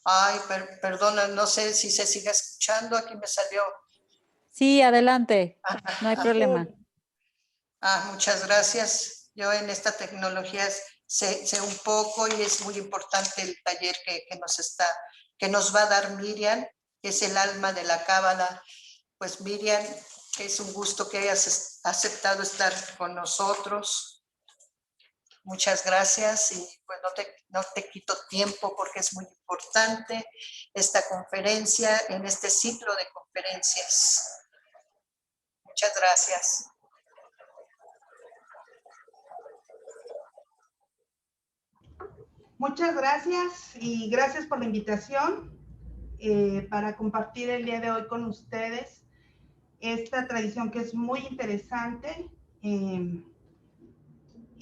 Ay, perdona, no sé si se sigue escuchando, aquí me salió. Sí, adelante, no hay problema. Muchas gracias. Yo en esta tecnología sé un poco y es muy importante el taller que nos va a dar Miriam, que es el alma de la Cábala. Pues Miriam, es un gusto que hayas aceptado estar con nosotros. Muchas gracias y pues no te quito tiempo porque es muy importante esta conferencia en este ciclo de conferencias. Muchas gracias. Muchas gracias y gracias por la invitación para compartir el día de hoy con ustedes esta tradición que es muy interesante.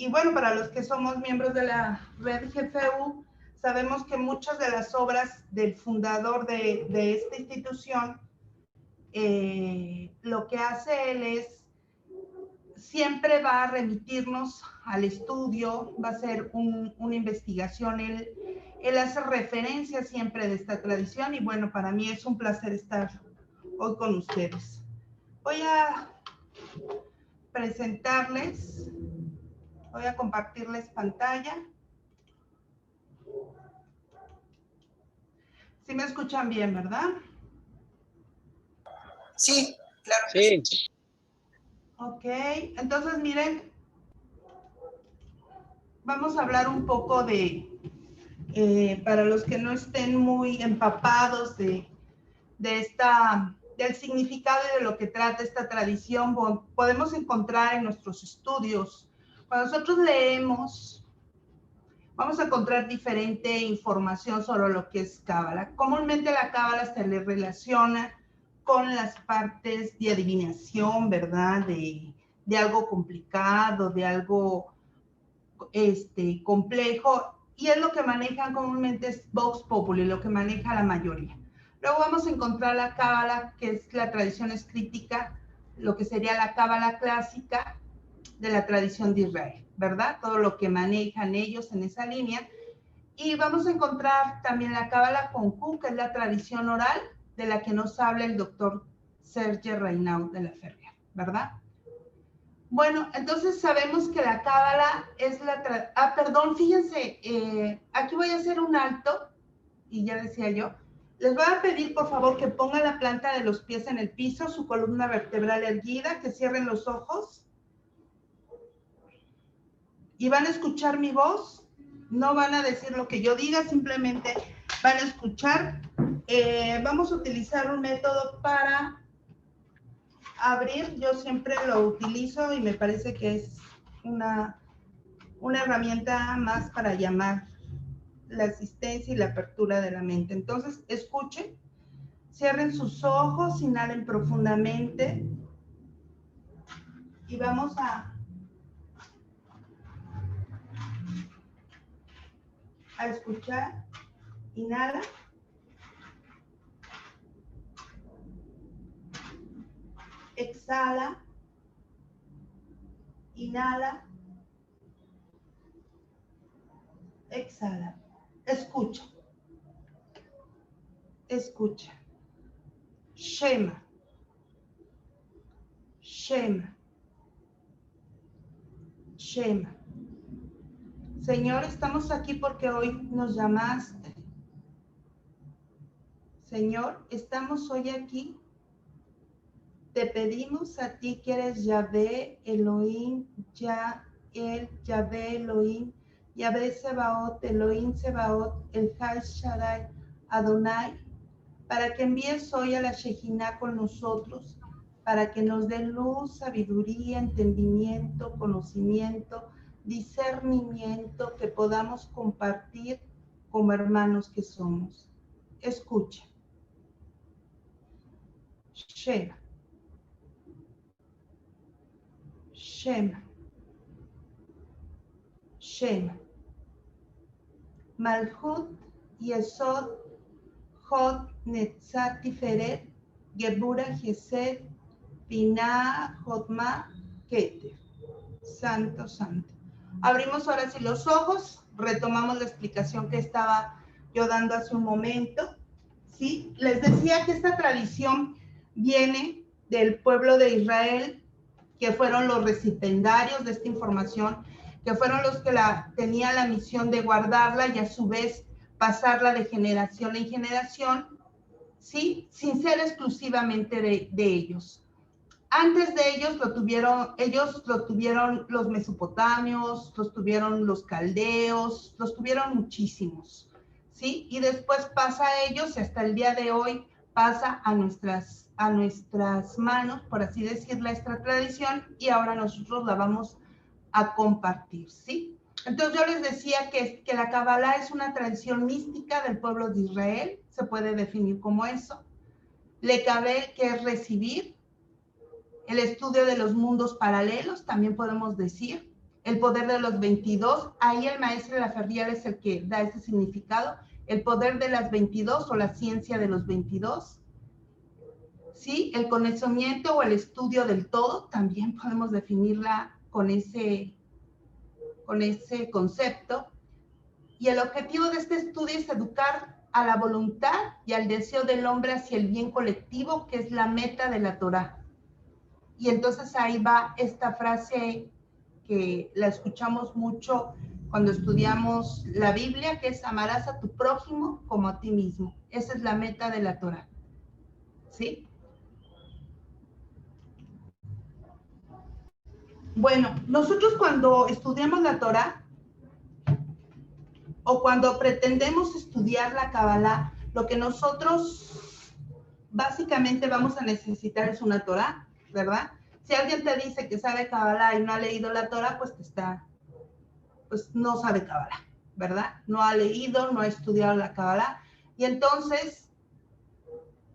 Y bueno, para los que somos miembros de la red GFU, sabemos que muchas de las obras del fundador de esta institución, lo que hace él es, siempre va a remitirnos al estudio, va a ser una investigación, él hace referencia siempre de esta tradición y bueno, para mí es un placer estar hoy con ustedes. Voy a presentarles, voy a compartirles pantalla. ¿Sí me escuchan bien, verdad? Sí, claro. Sí. Ok, entonces miren, vamos a hablar un poco de, para los que no estén muy empapados del significado y de lo que trata esta tradición, podemos encontrar en nuestros estudios. Cuando nosotros leemos, vamos a encontrar diferente información sobre lo que es Cábala. Comúnmente la Cábala se le relaciona con las partes de adivinación, ¿verdad? De algo complicado, de algo complejo, y es lo que manejan comúnmente, es Vox Populi, lo que maneja la mayoría. Luego vamos a encontrar la Cábala, que es la tradición escrítica, lo que sería la Cábala clásica de la tradición de Israel, ¿verdad? Todo lo que manejan ellos en esa línea. Y vamos a encontrar también la Cábala con Q, que es la tradición oral de la que nos habla el doctor Serge Reynaud de la Ferrier, ¿verdad? Bueno, entonces sabemos que la Cábala es la... perdón, fíjense, aquí voy a hacer un alto, y ya decía yo, les voy a pedir por favor que pongan la planta de los pies en el piso, su columna vertebral erguida, que cierren los ojos. Y van a escuchar mi voz, no van a decir lo que yo diga, simplemente van a escuchar. Vamos a utilizar un método para abrir, yo siempre lo utilizo y me parece que es una herramienta más para llamar la asistencia y la apertura de la mente. Entonces, escuchen, cierren sus ojos, inhalen profundamente y vamos a escuchar. Inhala. Exhala. Inhala. Exhala. Escucha. Escucha. Shema. Shema. Shema. Señor, estamos aquí porque hoy nos llamaste. Señor, estamos hoy aquí. Te pedimos a ti que eres Yahvé, Elohim, Yahvé, Elohim, Yahvé Sebaot, Elohim Sebaot, el Had Shaddai, Adonai, para que envíes hoy a la Shejinah con nosotros, para que nos dé luz, sabiduría, entendimiento, conocimiento, discernimiento, que podamos compartir como hermanos que somos. Escucha. Shema. Shema. Shema. Malhut, Yesod, Hod, Netzat, Tiferet, Gebura, Gesed, Binah, Jotma, Keter. Santo, santo. Abrimos ahora sí los ojos, retomamos la explicación que estaba yo dando hace un momento, ¿sí? Les decía que esta tradición viene del pueblo de Israel, que fueron los recipiendarios de esta información, que fueron los que tenían la misión de guardarla y a su vez pasarla de generación en generación, ¿sí? Sin ser exclusivamente de ellos. Antes de ellos lo tuvieron los mesopotamios, los tuvieron los caldeos, los tuvieron muchísimos, ¿sí? Y después pasa a ellos y hasta el día de hoy pasa a nuestras manos, por así decirlo, esta tradición, y ahora nosotros la vamos a compartir, ¿sí? Entonces yo les decía que la Kabbalah es una tradición mística del pueblo de Israel, se puede definir como eso. Lekabel, que es recibir, el estudio de los mundos paralelos, también podemos decir, el poder de los 22, ahí el maestro Laferrière es el que da ese significado, el poder de las 22 o la ciencia de los 22, ¿sí? El conocimiento o el estudio del todo, también podemos definirla con ese concepto, y el objetivo de este estudio es educar a la voluntad y al deseo del hombre hacia el bien colectivo, que es la meta de la Torá. Y entonces ahí va esta frase que la escuchamos mucho cuando estudiamos la Biblia, que es amarás a tu prójimo como a ti mismo. Esa es la meta de la Torá. ¿Sí? Bueno, nosotros cuando estudiamos la Torá o cuando pretendemos estudiar la Kabbalah, lo que nosotros básicamente vamos a necesitar es una Torá, ¿verdad? Si alguien te dice que sabe Kabbalah y no ha leído la Torá, pues no sabe Kabbalah, ¿verdad? No ha leído, no ha estudiado la Kabbalah. Y entonces,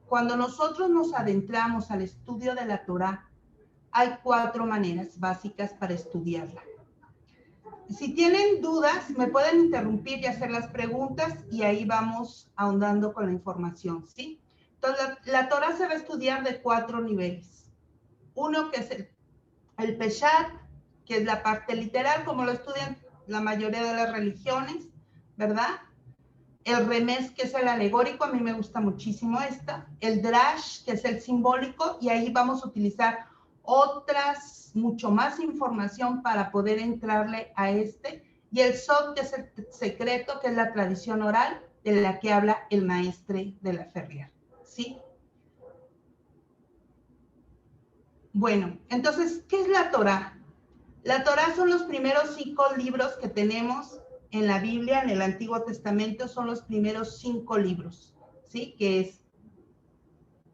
cuando nosotros nos adentramos al estudio de la Torá, hay 4 maneras básicas para estudiarla. Si tienen dudas, me pueden interrumpir y hacer las preguntas y ahí vamos ahondando con la información, ¿sí? Entonces, la Torá se va a estudiar de 4 niveles. Uno que es el Peshat, que es la parte literal, como lo estudian la mayoría de las religiones, ¿verdad? El Remez, que es el alegórico, a mí me gusta muchísimo esta. El Drash, que es el simbólico, y ahí vamos a utilizar mucho más información para poder entrarle a este. Y el Sod, que es el secreto, que es la tradición oral de la que habla el maestre de Laferrière, ¿sí? Bueno, entonces, ¿qué es la Torá? La Torá son los primeros 5 libros que tenemos en la Biblia, en el Antiguo Testamento, son los primeros 5 libros, ¿sí? Que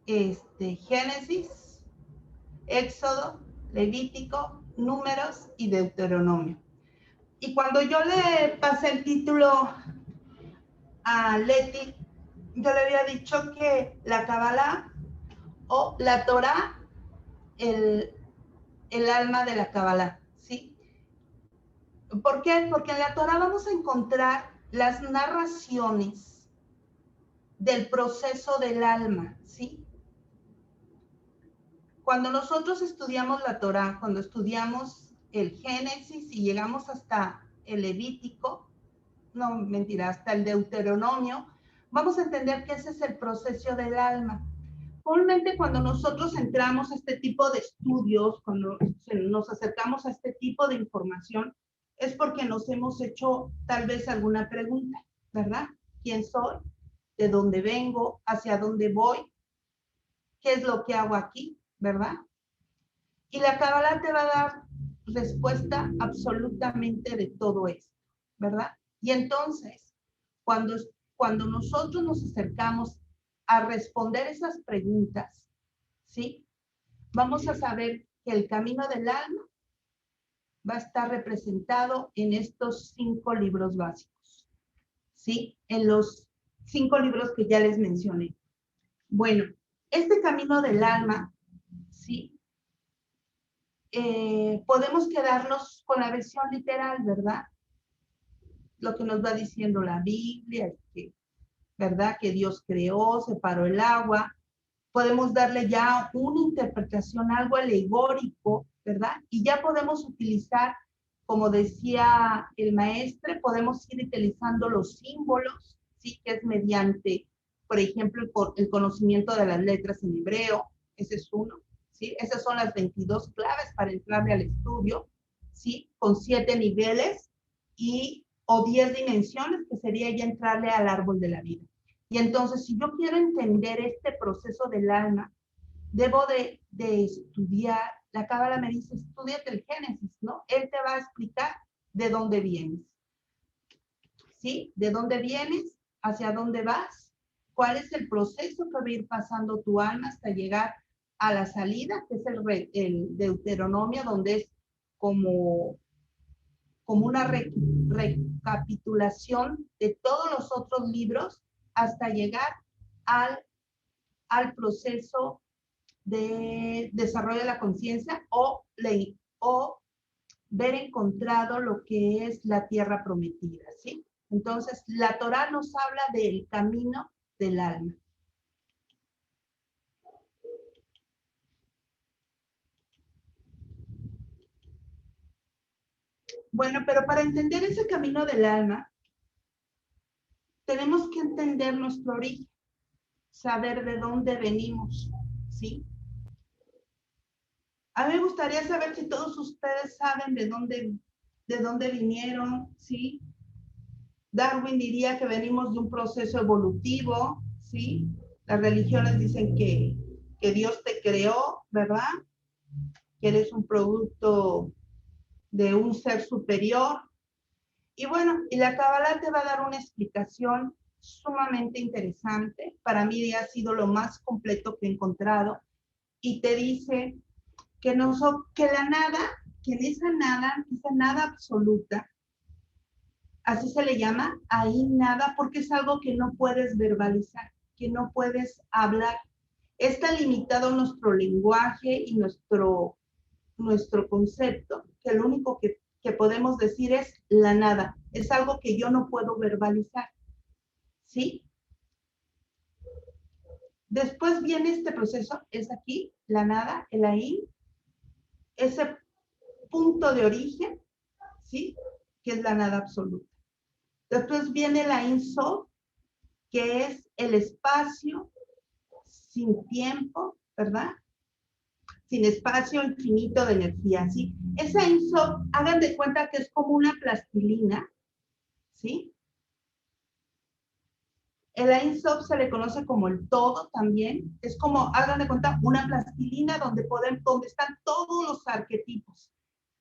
es Génesis, Éxodo, Levítico, Números y Deuteronomio. Y cuando yo le pasé el título a Leti, yo le había dicho que la Kabbalah o la Torá, el alma de la Kabbalah, ¿sí? ¿Por qué? Porque en la Torá vamos a encontrar las narraciones del proceso del alma, ¿sí? Cuando nosotros estudiamos la Torá, cuando estudiamos el Génesis y llegamos hasta el Levítico, no, mentira, hasta el Deuteronomio, vamos a entender que ese es el proceso del alma. Comúnmente cuando nosotros entramos a este tipo de estudios, cuando nos acercamos a este tipo de información, es porque nos hemos hecho tal vez alguna pregunta, ¿verdad? ¿Quién soy? ¿De dónde vengo? ¿Hacia dónde voy? ¿Qué es lo que hago aquí? ¿Verdad? Y la Kabbalah te va a dar respuesta absolutamente de todo esto, ¿verdad? Y entonces, cuando nosotros nos acercamos a responder esas preguntas, ¿sí? Vamos a saber que el camino del alma va a estar representado en estos 5 libros básicos, ¿sí? En los 5 libros que ya les mencioné. Bueno, este camino del alma, ¿sí? Podemos quedarnos con la versión literal, ¿verdad? Lo que nos va diciendo la Biblia es que, ¿verdad? Que Dios creó, separó el agua. Podemos darle ya una interpretación, algo alegórico, ¿verdad? Y ya podemos utilizar, como decía el maestre, podemos ir utilizando los símbolos, ¿sí? Que es mediante, por ejemplo, el conocimiento de las letras en hebreo, ese es uno, ¿sí? Esas son las 22 claves para entrarle al estudio, ¿sí? Con 7 niveles o 10 dimensiones, que sería ya entrarle al árbol de la vida. Y entonces, si yo quiero entender este proceso del alma, debo de estudiar, la Cábala me dice, estudiate el Génesis, ¿no? Él te va a explicar de dónde vienes, ¿sí? De dónde vienes, hacia dónde vas, cuál es el proceso que va a ir pasando tu alma hasta llegar a la salida, que es el Deuteronomio, donde es como una recapitulación de todos los otros libros hasta llegar al proceso de desarrollo de la conciencia o ver encontrado lo que es la tierra prometida, ¿sí? Entonces, la Torá nos habla del camino del alma. Bueno, pero para entender ese camino del alma, tenemos que entender nuestro origen, saber de dónde venimos, ¿sí? A mí me gustaría saber si todos ustedes saben de dónde vinieron, ¿sí? Darwin diría que venimos de un proceso evolutivo, ¿sí? Las religiones dicen que Dios te creó, ¿verdad? Que eres un producto de un ser superior. Y bueno, y la Cábala te va a dar una explicación sumamente interesante. Para mí ha sido lo más completo que he encontrado. Y te dice que la nada, que en esa nada absoluta, así se le llama, ahí nada, porque es algo que no puedes verbalizar, que no puedes hablar. Está limitado nuestro lenguaje y nuestro concepto, que lo único que podemos decir es la nada. Es algo que yo no puedo verbalizar, ¿sí? Después viene este proceso, es aquí, la nada, el ahí, ese punto de origen, ¿sí? Que es la nada absoluta. Después viene la Ein Sof, que es el espacio sin tiempo, ¿verdad? Sin espacio infinito de energía, ¿sí? Esa Ein Sof, hagan de cuenta que es como una plastilina, ¿sí? El Ein Sof se le conoce como el todo también. Es como, hagan de cuenta, una plastilina donde están todos los arquetipos.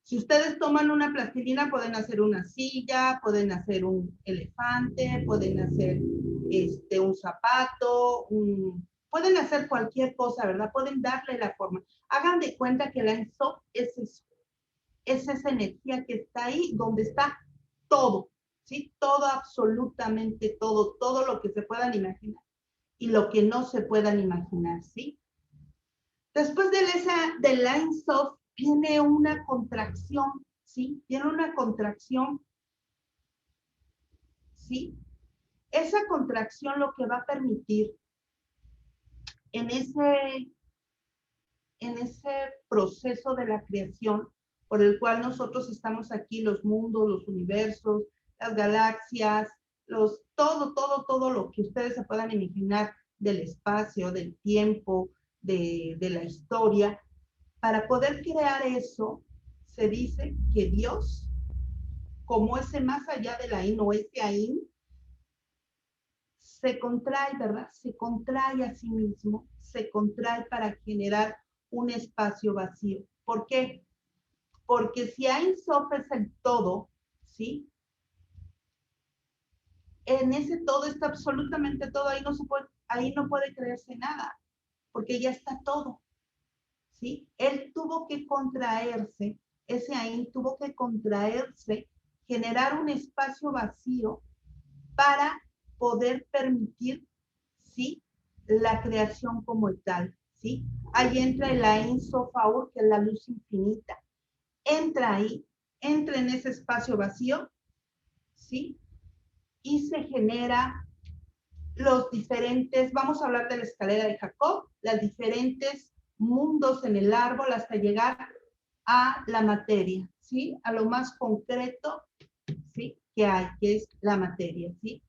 Si ustedes toman una plastilina, pueden hacer una silla, pueden hacer un elefante, pueden hacer un zapato, pueden hacer cualquier cosa, ¿verdad? Pueden darle la forma. Hagan de cuenta que el Ein Sof es eso. Es esa energía que está ahí, donde está todo, ¿sí? Todo, absolutamente todo, todo lo que se puedan imaginar y lo que no se puedan imaginar, ¿sí? Después del Ein Sof viene una contracción, ¿sí? Viene una contracción, ¿sí? Esa contracción lo que va a permitir en ese proceso de la creación por el cual nosotros estamos aquí, los mundos, los universos, las galaxias, todo lo que ustedes se puedan imaginar del espacio, del tiempo, de la historia. Para poder crear eso, se dice que Dios, como ese más allá de la Ain o ese Ain, se contrae, ¿verdad? Se contrae a sí mismo, se contrae para generar un espacio vacío. ¿Por qué? Porque si Ein Sof es el todo, ¿sí? En ese todo está absolutamente todo, ahí no puede creerse nada, porque ya está todo, ¿sí? Él tuvo que contraerse, ese Ain tuvo que contraerse, generar un espacio vacío para poder permitir, ¿sí? La creación como tal, ¿sí? Ahí entra el Ein Sof Aur, que es la luz infinita. Entra ahí, entra en ese espacio vacío, ¿sí? Y se genera los diferentes, vamos a hablar de la escalera de Jacob, los diferentes mundos en el árbol hasta llegar a la materia, ¿sí? A lo más concreto, ¿sí? Que hay, que es la materia, ¿sí?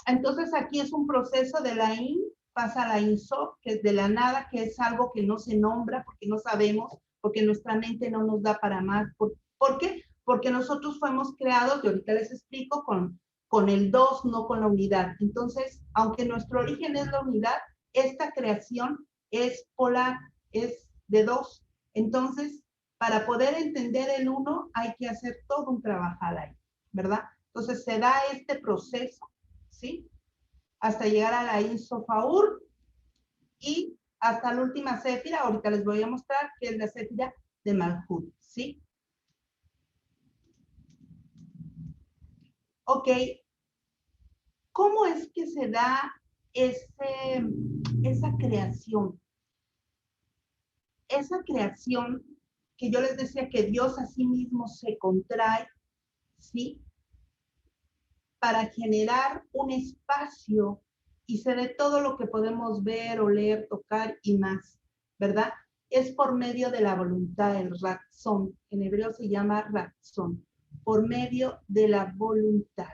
Entonces aquí es un proceso de la IN, pasa a la INSOF, que es de la nada, que es algo que no se nombra, porque no sabemos, porque nuestra mente no nos da para más. ¿Por qué? Porque nosotros fuimos creados, y ahorita les explico, con el 2, no con la unidad. Entonces, aunque nuestro origen es la unidad, esta creación es polar, es de 2. Entonces, para poder entender el 1, hay que hacer todo un trabajar ahí, ¿verdad? Entonces, se da este proceso, ¿sí? Hasta llegar a la Insofaur y hasta la última céfira, ahorita les voy a mostrar, que es la céfira de Malhut, ¿sí? Ok, ¿cómo es que se da esa creación? Esa creación que yo les decía que Dios a sí mismo se contrae, ¿sí? Para generar un espacio y se dé todo lo que podemos ver, oler, tocar y más, ¿verdad? Es por medio de la voluntad, el ratzón. En hebreo se llama ratzón, por medio de la voluntad,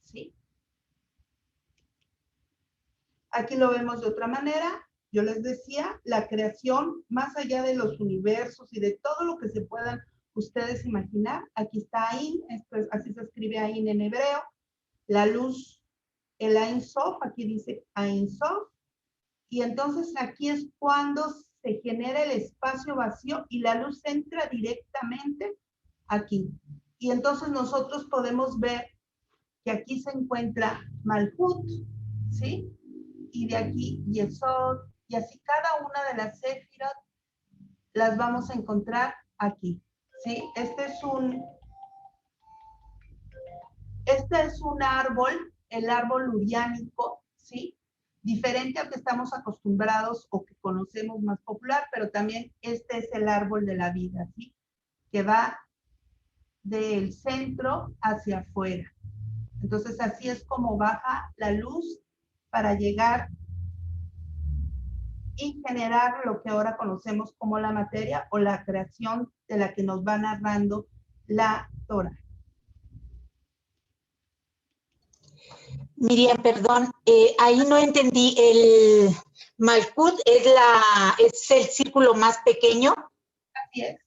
¿sí? Aquí lo vemos de otra manera. Yo les decía, la creación, más allá de los universos y de todo lo que se puedan ustedes imaginar, aquí está Ain, así se escribe Ain en hebreo, la luz, el Ein Sof, aquí dice Ein Sof, y entonces aquí es cuando se genera el espacio vacío y la luz entra directamente aquí. Y entonces nosotros podemos ver que aquí se encuentra Malhut, ¿sí? Y de aquí Yesod, y así cada una de las Sefirot las vamos a encontrar aquí, ¿sí? Este es un árbol, el árbol uriánico, ¿sí? Diferente al que estamos acostumbrados o que conocemos más popular, pero también este es el árbol de la vida, ¿sí? Que va del centro hacia afuera. Entonces así es como baja la luz para llegar y generar lo que ahora conocemos como la materia o la creación de la que nos va narrando la Torah. Miriam, perdón, ahí no entendí. El Malkut es el círculo más pequeño. Así es.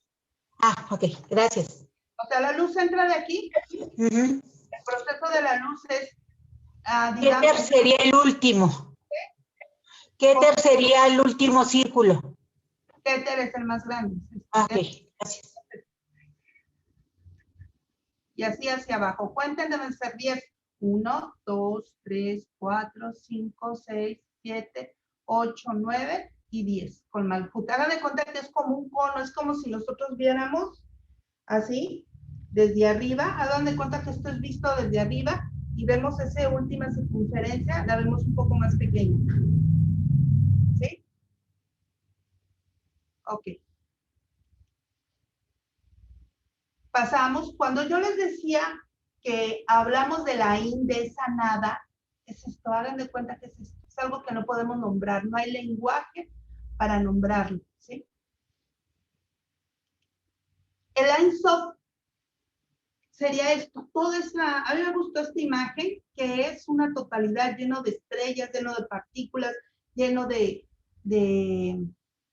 Ah, ok, gracias. O sea, la luz entra de aquí. El proceso de la luz es, digamos, Keter sería el último. Keter sería el último círculo. Keter es el más grande. Ok, gracias. Y así hacia abajo. Cuenten, deben ser 10. 1, 2, 3, 4, 5, 6, 7, 8, 9 y 10 con Malhut. Hagan de cuenta que es como un cono, es como si nosotros viéramos así, desde arriba. Hagan de cuenta que esto es visto desde arriba y vemos esa última circunferencia, la vemos un poco más pequeña. ¿Sí? Ok. Pasamos, cuando yo les decía que hablamos de la IN, de esa nada, es esto, hagan de cuenta que es esto, es algo que no podemos nombrar, no hay lenguaje para nombrarlo, ¿sí? El Ein Sof sería esto, a mí me gustó esta imagen, que es una totalidad lleno de estrellas, lleno de partículas, lleno de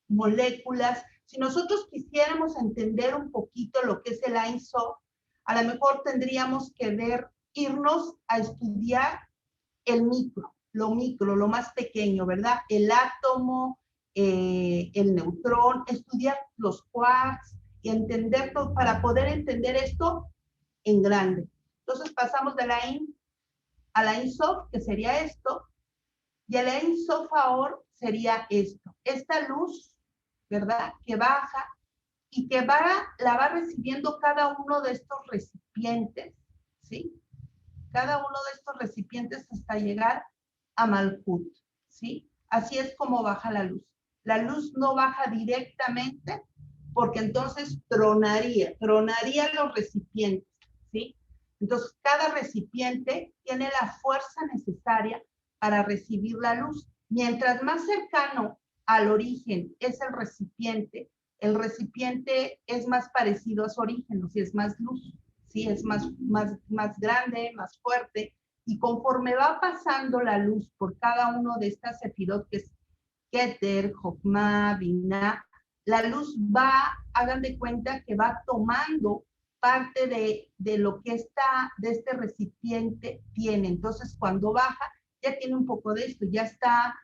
moléculas. Si nosotros quisiéramos entender un poquito lo que es el Ein Sof, a lo mejor tendríamos que irnos a estudiar el micro, lo más pequeño, ¿verdad? El átomo, el neutrón, estudiar los quarks y entender todo, para poder entender esto en grande. Entonces pasamos de la IN a la Ein Sof, que sería esto, y el Ein Sof ahora sería esto. Esta luz, ¿verdad? Que baja y que la va recibiendo cada uno de estos recipientes, ¿sí? Cada uno de estos recipientes hasta llegar a Malhut, ¿sí? Así es como baja la luz. La luz no baja directamente porque entonces tronaría los recipientes, ¿sí? Entonces, cada recipiente tiene la fuerza necesaria para recibir la luz. Mientras más cercano al origen es el recipiente es más parecido a su origen, o sea, es más luz, ¿sí? Es más grande, más fuerte, Y conforme va pasando la luz por cada uno de estas sefirot, que es Keter, Jokma, Binah, la luz va, hagan de cuenta que va tomando parte de lo que de este recipiente tiene. Entonces, cuando baja, ya tiene un poco de esto, ya está,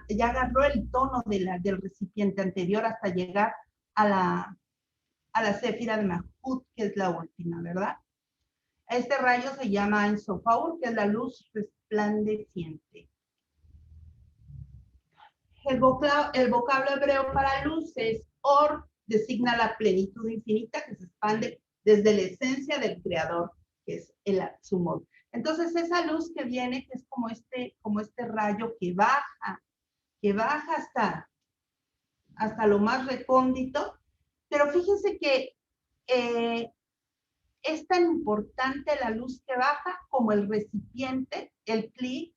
ya agarró el tono del recipiente anterior hasta llegar a la Séfira de Malkut, que es la última, ¿verdad? Este rayo se llama Ein Sof Aur, que es la luz resplandeciente. El vocablo hebreo para luz es Or, designa la plenitud infinita que se expande desde la esencia del creador, que es el Atzumot. Entonces, esa luz que viene, que es como este rayo que baja hasta lo más recóndito, pero fíjense que es tan importante la luz que baja como el recipiente, el kli,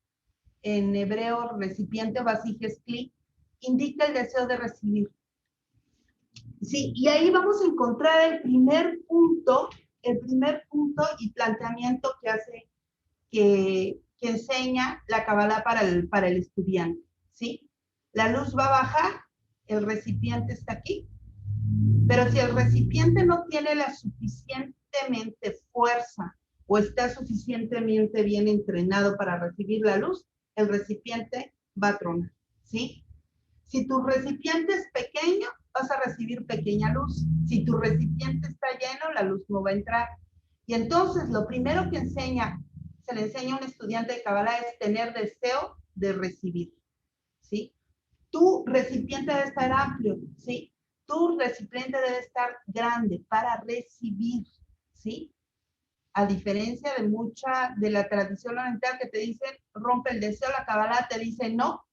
en hebreo recipiente, vasija es kli, indica el deseo de recibir. Sí, y ahí vamos a encontrar el primer punto y planteamiento que hace, que enseña la Kabbalah para el estudiante, ¿sí? La luz va a bajar, el recipiente está aquí, pero si el recipiente no tiene la suficientemente fuerza o está suficientemente bien entrenado para recibir la luz, el recipiente va a tronar, ¿sí? Si tu recipiente es pequeño, vas a recibir pequeña luz. Si tu recipiente está lleno, la luz no va a entrar. Y entonces, lo primero que se le enseña a un estudiante de Kabbalah es tener deseo de recibir, ¿sí? Tu recipiente debe estar amplio, ¿sí? Tu recipiente debe estar grande para recibir, ¿sí? A diferencia de la tradición oriental que te dicen, rompe el deseo, la Kabbalah te dice, no,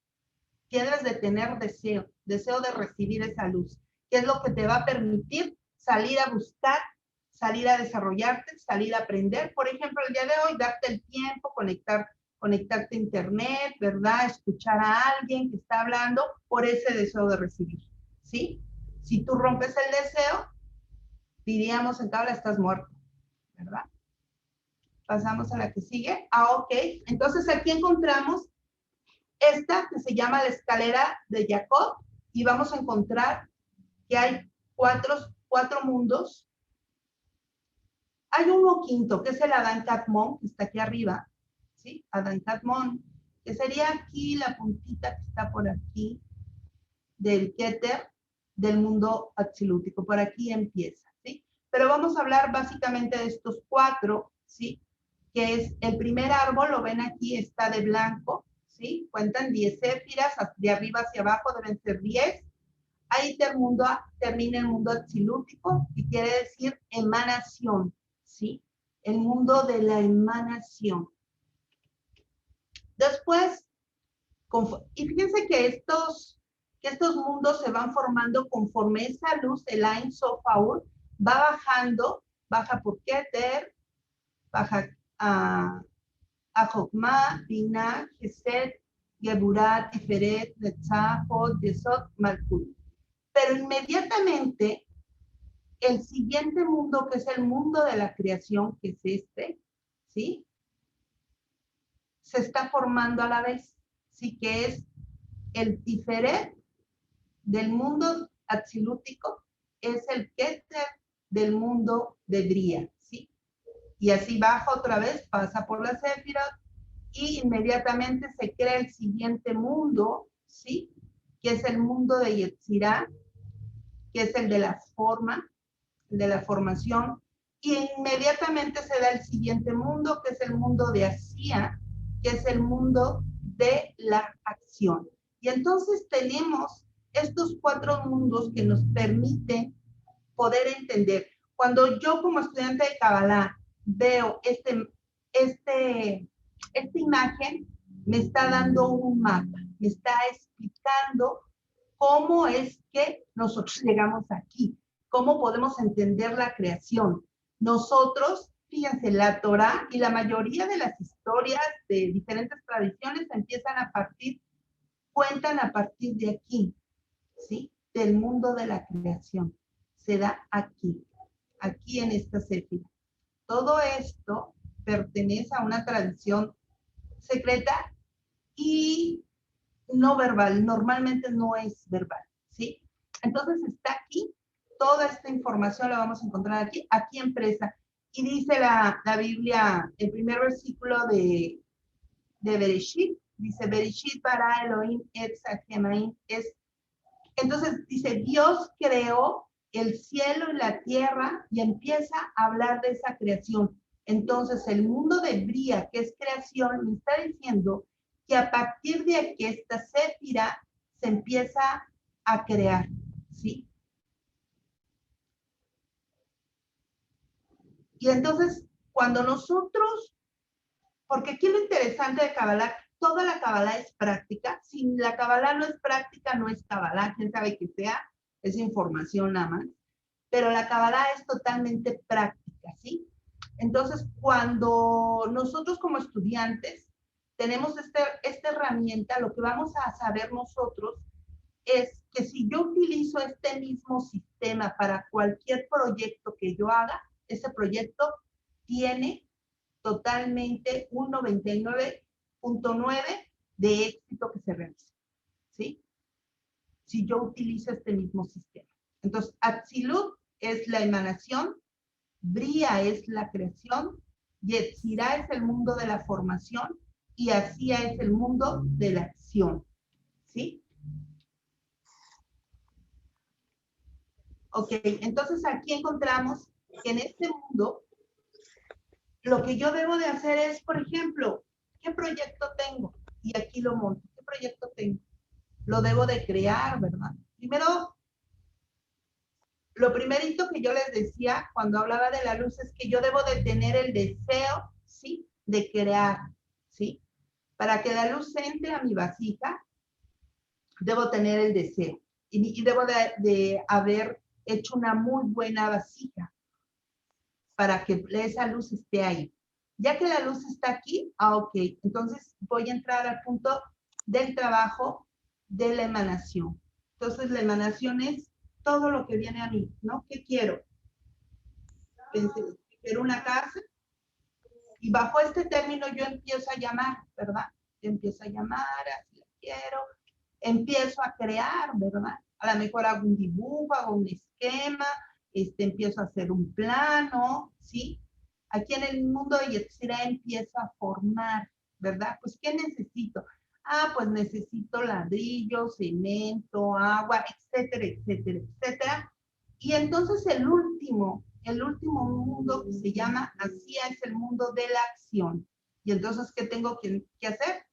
tienes de tener deseo de recibir esa luz, que es lo que te va a permitir salir a buscar, salir a desarrollarte, salir a aprender. Por ejemplo, el día de hoy, darte el tiempo, conectarte a internet, ¿verdad? Escuchar a alguien que está hablando por ese deseo de recibir, ¿sí? Si tú rompes el deseo, diríamos en Kabbalah, estás muerto, ¿verdad? Pasamos a la que sigue. Ok. Entonces aquí encontramos esta que se llama la escalera de Jacob y vamos a encontrar que hay cuatro mundos. Hay uno quinto, que es el Adán Kadmon, que está aquí arriba, ¿sí? Adán Kadmon, que sería aquí la puntita que está por aquí del Keter, del mundo axilútico. Por aquí empieza, ¿sí? Pero vamos a hablar básicamente de estos cuatro, ¿sí? Que es el primer árbol, lo ven aquí, está de blanco, ¿sí? Cuentan 10 séfiras, de arriba hacia abajo deben ser 10. Ahí termina el mundo axilútico, y quiere decir emanación, ¿sí? El mundo de la emanación. Después, y fíjense que estos mundos se van formando conforme esa luz, el Ein Sof Aur, va bajando, baja por Keter, baja a Jokma, Binah, Gesed, Geburat, Tiferet, Netzach, Hod, Yesod, Malkut. Pero inmediatamente, el siguiente mundo, que es el mundo de la creación, que es este, ¿sí? Se está formando a la vez, ¿sí? Que es el Tiferet del mundo axilútico, es el Keter del mundo de Bria, ¿sí? Y así baja otra vez, pasa por la Séfira, y inmediatamente se crea el siguiente mundo, ¿sí? Que es el mundo de Yetzirah, que es el de la forma, el de la formación, y inmediatamente se da el siguiente mundo, que es el mundo de Asía, que es el mundo de la acción. Y entonces tenemos estos cuatro mundos que nos permiten poder entender. Cuando yo como estudiante de Kabbalah veo esta imagen, me está dando un mapa, me está explicando cómo es que nosotros llegamos aquí, cómo podemos entender la creación. Nosotros, fíjense, la Torah y la mayoría de las historias de diferentes tradiciones cuentan a partir de aquí, ¿sí? Del mundo de la creación. Se da aquí en esta séfira. Todo esto pertenece a una tradición secreta y no verbal, normalmente no es verbal, ¿sí? Entonces está aquí, toda esta información la vamos a encontrar aquí empresa. Y dice la Biblia, el primer versículo de Bereshit, dice, Bereshit bara Elohim et Shemaim, entonces dice, Dios creó el cielo y la tierra y empieza a hablar de esa creación. Entonces el mundo de Bria, que es creación, me está diciendo que a partir de aquí esta Sefira se empieza a crear, ¿sí? Y entonces, cuando nosotros, porque aquí lo interesante de Kabbalah, toda la Kabbalah es práctica. Si la Kabbalah no es práctica, no es Kabbalah, quién sabe que sea, es información nada más. Pero la Kabbalah es totalmente práctica, ¿sí? Entonces, cuando nosotros como estudiantes tenemos esta herramienta, lo que vamos a saber nosotros es que si yo utilizo este mismo sistema para cualquier proyecto que yo haga, ese proyecto tiene totalmente un 99.9 de éxito que se realiza, ¿sí? Si yo utilizo este mismo sistema. Entonces, Atzilut es la emanación, Bria es la creación, Yetzirah es el mundo de la formación y Asía es el mundo de la acción, ¿sí? Ok, entonces aquí encontramos que en este mundo lo que yo debo de hacer es, por ejemplo, ¿qué proyecto tengo? Y aquí lo monto. ¿Qué proyecto tengo? Lo debo de crear, ¿verdad? Primero, lo primerito que yo les decía cuando hablaba de la luz es que yo debo de tener el deseo, ¿sí? De crear, ¿sí? Para que la luz entre a mi vasija, debo tener el deseo. Y debo de haber hecho una muy buena vasija para que esa luz esté ahí. Ya que la luz está aquí, ok, entonces voy a entrar al punto del trabajo de la emanación. Entonces la emanación es todo lo que viene a mí, ¿no? ¿Qué quiero? Quiero una casa y bajo este término yo empiezo a llamar, ¿verdad? Yo empiezo a llamar, así la quiero, empiezo a crear, ¿verdad? A lo mejor hago un dibujo, hago un esquema, empiezo a hacer un plano, ¿sí? Aquí en el mundo de Yetzirah empiezo a formar, ¿verdad? Pues, ¿qué necesito? Ah, pues necesito ladrillo, cemento, agua, etcétera, etcétera, etcétera. Y entonces el último mundo que se llama Asía es el mundo de la acción. Y entonces, ¿qué tengo que hacer?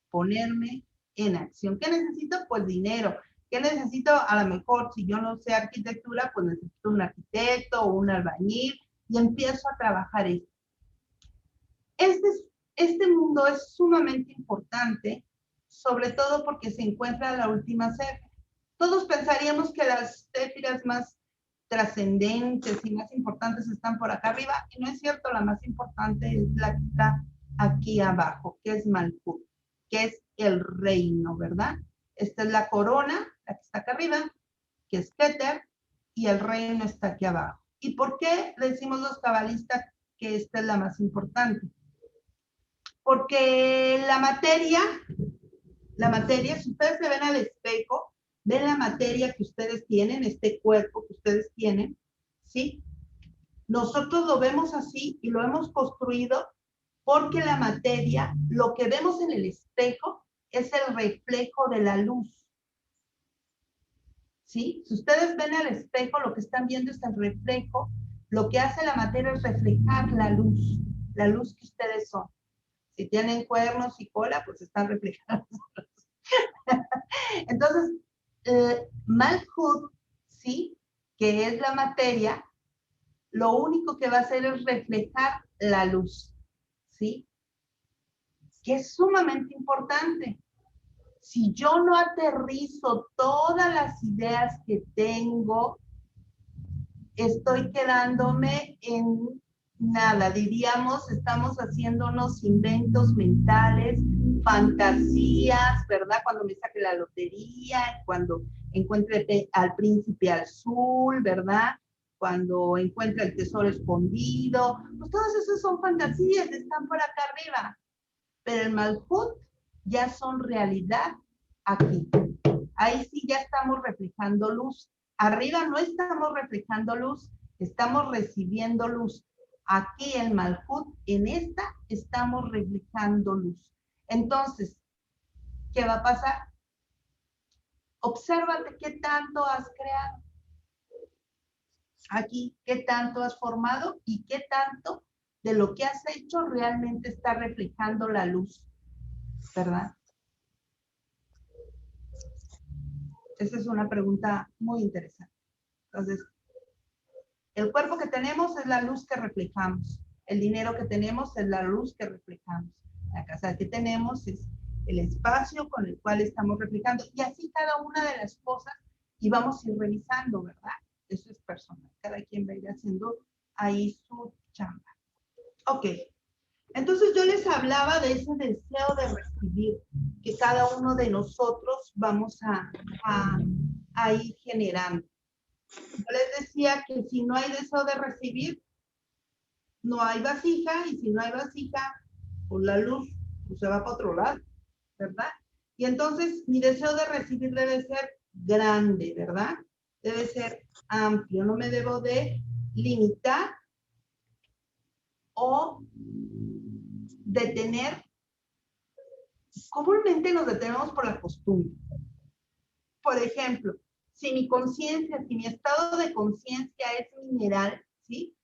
Ponerme en acción. ¿Qué necesito? Pues dinero. ¿Qué necesito? A lo mejor, si yo no sé arquitectura, pues necesito un arquitecto o un albañil y empiezo a trabajar esto. Este mundo es sumamente importante, sobre todo porque se encuentra la última Sefira. Todos pensaríamos que las Sefiras más trascendentes y más importantes están por acá arriba, y no es cierto, la más importante es la que está aquí abajo, que es Malkut, que es el reino, ¿verdad? Esta es la corona, la que está acá arriba, que es Keter, y el reino está aquí abajo. ¿Y por qué decimos los cabalistas que esta es la más importante? Porque la materia, si ustedes se ven al espejo, ven la materia que ustedes tienen, este cuerpo que ustedes tienen, ¿sí? Nosotros lo vemos así y lo hemos construido porque la materia, lo que vemos en el espejo, es el reflejo de la luz. ¿Sí? Si ustedes ven al espejo, lo que están viendo es el reflejo. Lo que hace la materia es reflejar la luz que ustedes son. Si tienen cuernos y cola, pues están reflejados. Entonces, Malkut, ¿sí? Que es la materia, lo único que va a hacer es reflejar la luz, ¿sí? Que es sumamente importante. Si yo no aterrizo todas las ideas que tengo, estoy quedándome en nada. Diríamos, estamos haciendo unos inventos mentales, fantasías, ¿verdad? Cuando me saque la lotería, cuando encuentre al príncipe azul, ¿verdad? cuando encuentra el tesoro escondido, pues todas esas son fantasías, están por acá arriba. Pero el Malhut ya son realidad aquí. Ahí sí ya estamos reflejando luz. Arriba no estamos reflejando luz, estamos recibiendo luz. Aquí el Malhut, en esta, estamos reflejando luz. Entonces, ¿qué va a pasar? Obsérvate qué tanto has creado. Aquí, qué tanto has formado y qué tanto de lo que has hecho realmente está reflejando la luz, ¿verdad? Esa es una pregunta muy interesante. Entonces, el cuerpo que tenemos es la luz que reflejamos. El dinero que tenemos es la luz que reflejamos. La casa que tenemos es el espacio con el cual estamos reflejando. Y así cada una de las cosas y vamos a ir revisando, ¿verdad? Eso es personal. Cada quien va a ir haciendo ahí su chamba. Ok. Entonces yo les hablaba de ese deseo de recibir que cada uno de nosotros vamos a ir generando. Yo les decía que si no hay deseo de recibir, no hay vasija, y si no hay vasija, pues la luz pues se va para otro lado, ¿verdad? Y entonces mi deseo de recibir debe ser grande, ¿verdad? Debe ser amplio, no me debo de limitar o detener. Comúnmente nos detenemos por la costumbre. Por ejemplo, si mi conciencia, si mi estado de conciencia es mineral, ¿sí?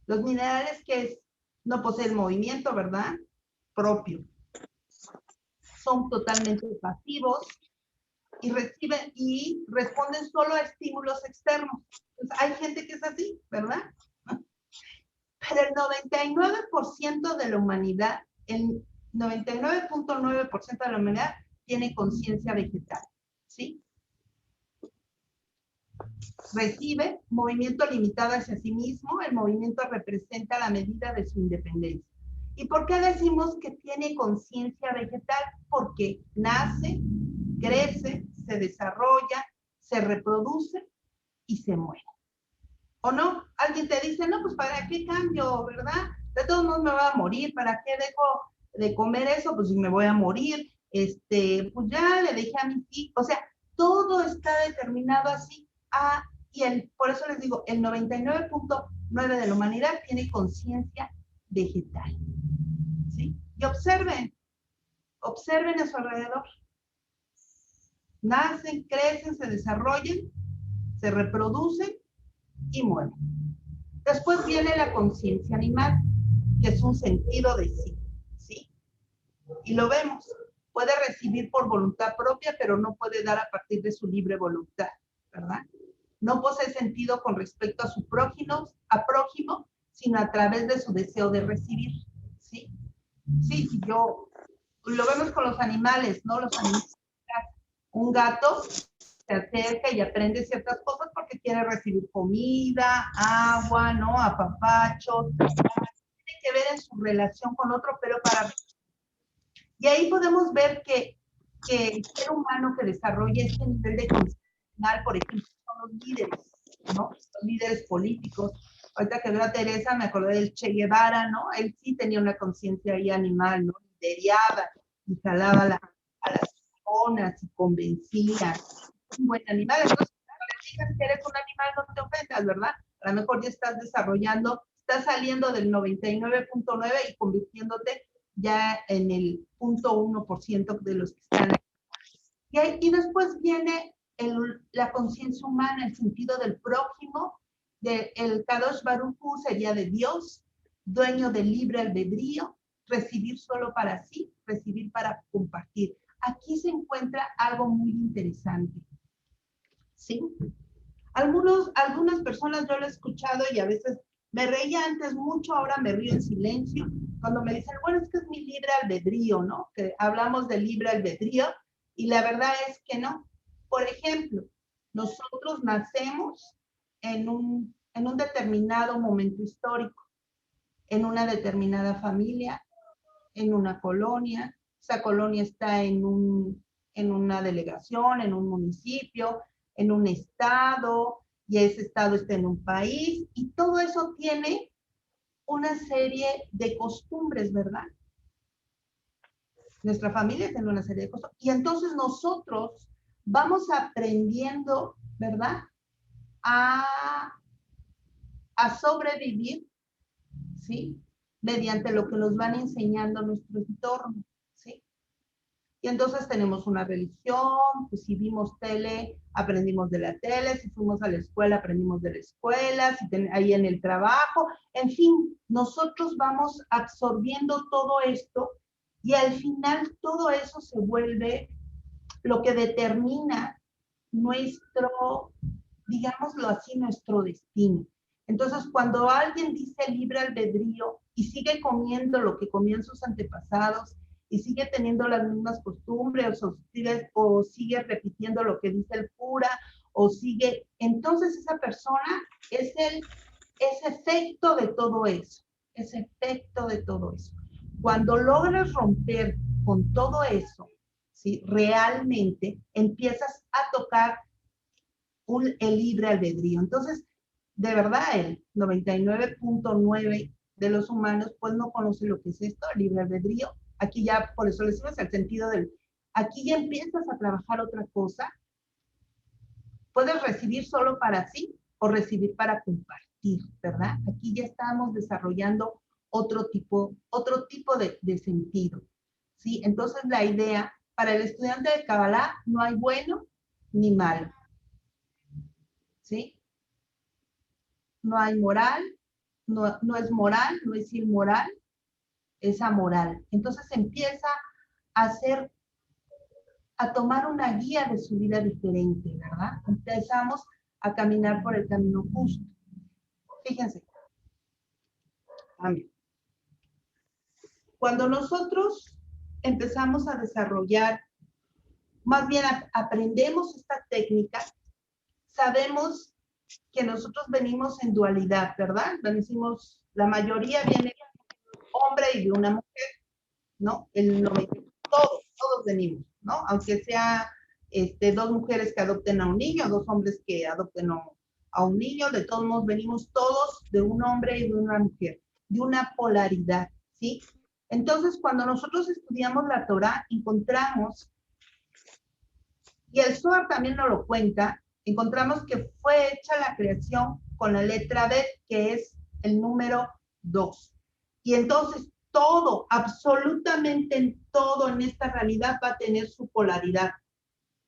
Los minerales que no poseen movimiento, ¿verdad? Propio. Son totalmente pasivos y reciben y responden solo a estímulos externos. Entonces, hay gente que es así, ¿verdad? Pero el 99% de la humanidad, el 99.9% de la humanidad tiene conciencia vegetal, ¿sí? Recibe movimiento limitado hacia sí mismo, el movimiento representa la medida de su independencia. ¿Y por qué decimos que tiene conciencia vegetal? Porque nace, crece, se desarrolla, se reproduce y se muere. ¿O no? Alguien te dice, no, pues ¿para qué cambio, verdad? De todos modos me voy a morir, ¿para qué dejo de comer eso? Pues si me voy a morir, pues ya le dejé a mis hijos, o sea, todo está determinado así. Por eso les digo, el 99.9% de la humanidad tiene conciencia vegetal, ¿sí? Y observen a su alrededor. Nacen, crecen, se desarrollan, se reproducen y mueren. Después viene la conciencia animal, que es un sentido de sí, ¿sí? Y lo vemos. Puede recibir por voluntad propia, pero no puede dar a partir de su libre voluntad, ¿verdad? No posee sentido con respecto a su prójimo, sino a través de su deseo de recibir, ¿sí? Sí, si yo lo vemos con los animales, ¿no? Los animales. Un gato se acerca y aprende ciertas cosas porque quiere recibir comida, agua, ¿no? Apapacho. Tiene que ver en su relación con otro, pero para... Y ahí podemos ver que el ser humano que desarrolla este nivel de conciencia, por ejemplo, son los líderes, ¿no? Los líderes políticos. Ahorita que veo a Teresa, me acordé del Che Guevara, ¿no? Él sí tenía una conciencia ahí animal, ¿no? Lideraba y jalaba a las personas y convencía. Un buen animal. Entonces, claro, le digas que eres un animal, no te ofendas, ¿verdad? A lo mejor ya estás desarrollando, estás saliendo del 99.9 y convirtiéndote ya en el 0.1% de los que están ahí. Y después viene la conciencia humana, el sentido del prójimo, el Kadosh Baruj Hu sería de Dios, dueño del libre albedrío, recibir solo para sí, recibir para compartir. Aquí se encuentra algo muy interesante, ¿sí? Algunas personas yo lo he escuchado y a veces me reía antes mucho, ahora me río en silencio, cuando me dicen, bueno, es que es mi libre albedrío, ¿no? Que hablamos de libre albedrío y la verdad es que no. Por ejemplo, nosotros nacemos en un determinado momento histórico, en una determinada familia, en una colonia. Esa colonia está en una delegación, en un municipio, en un estado, y ese estado está en un país, y todo eso tiene una serie de costumbres, ¿verdad? Nuestra familia tiene una serie de costumbres, y entonces nosotros vamos aprendiendo, ¿verdad? A sobrevivir, ¿sí? Mediante lo que nos van enseñando nuestro entorno, ¿sí? Y entonces tenemos una religión, pues si vimos tele, aprendimos de la tele, si fuimos a la escuela, aprendimos de la escuela, si ahí en el trabajo, en fin, nosotros vamos absorbiendo todo esto y al final todo eso se vuelve lo que determina nuestro, digámoslo así, nuestro destino. Entonces, cuando alguien dice libre albedrío y sigue comiendo lo que comían sus antepasados y sigue teniendo las mismas costumbres o sigue repitiendo lo que dice el cura o sigue, entonces esa persona es efecto de todo eso, es efecto de todo eso. Cuando logras romper con todo eso, ¿sí? Realmente empiezas a tocar el libre albedrío. Entonces, de verdad, el 99.9 de los humanos pues no conoce lo que es esto, el libre albedrío. Aquí ya, por eso le decimos el sentido del, aquí ya empiezas a trabajar otra cosa. Puedes recibir solo para sí o recibir para compartir, ¿verdad? Aquí ya estamos desarrollando otro tipo de sentido, ¿sí? Entonces la idea, para el estudiante de Kabbalah no hay bueno ni malo, ¿sí? No hay moral, no es moral, no es inmoral, es amoral. Entonces empieza a tomar una guía de su vida diferente, ¿verdad? Empezamos a caminar por el camino justo. Fíjense. Amén. Cuando nosotros empezamos a desarrollar, más bien aprendemos esta técnica, sabemos que nosotros venimos en dualidad, ¿verdad? Venimos, la mayoría viene de un hombre y de una mujer, ¿no? Todos venimos, ¿no? Aunque sea dos mujeres que adopten a un niño, dos hombres que adopten a un niño, de todos modos venimos todos de un hombre y de una mujer, de una polaridad, ¿sí? Entonces, cuando nosotros estudiamos la Torah, encontramos, y el Zohar también nos lo cuenta, encontramos que fue hecha la creación con la letra Bet, que es el número 2. Y entonces todo, absolutamente todo en esta realidad va a tener su polaridad.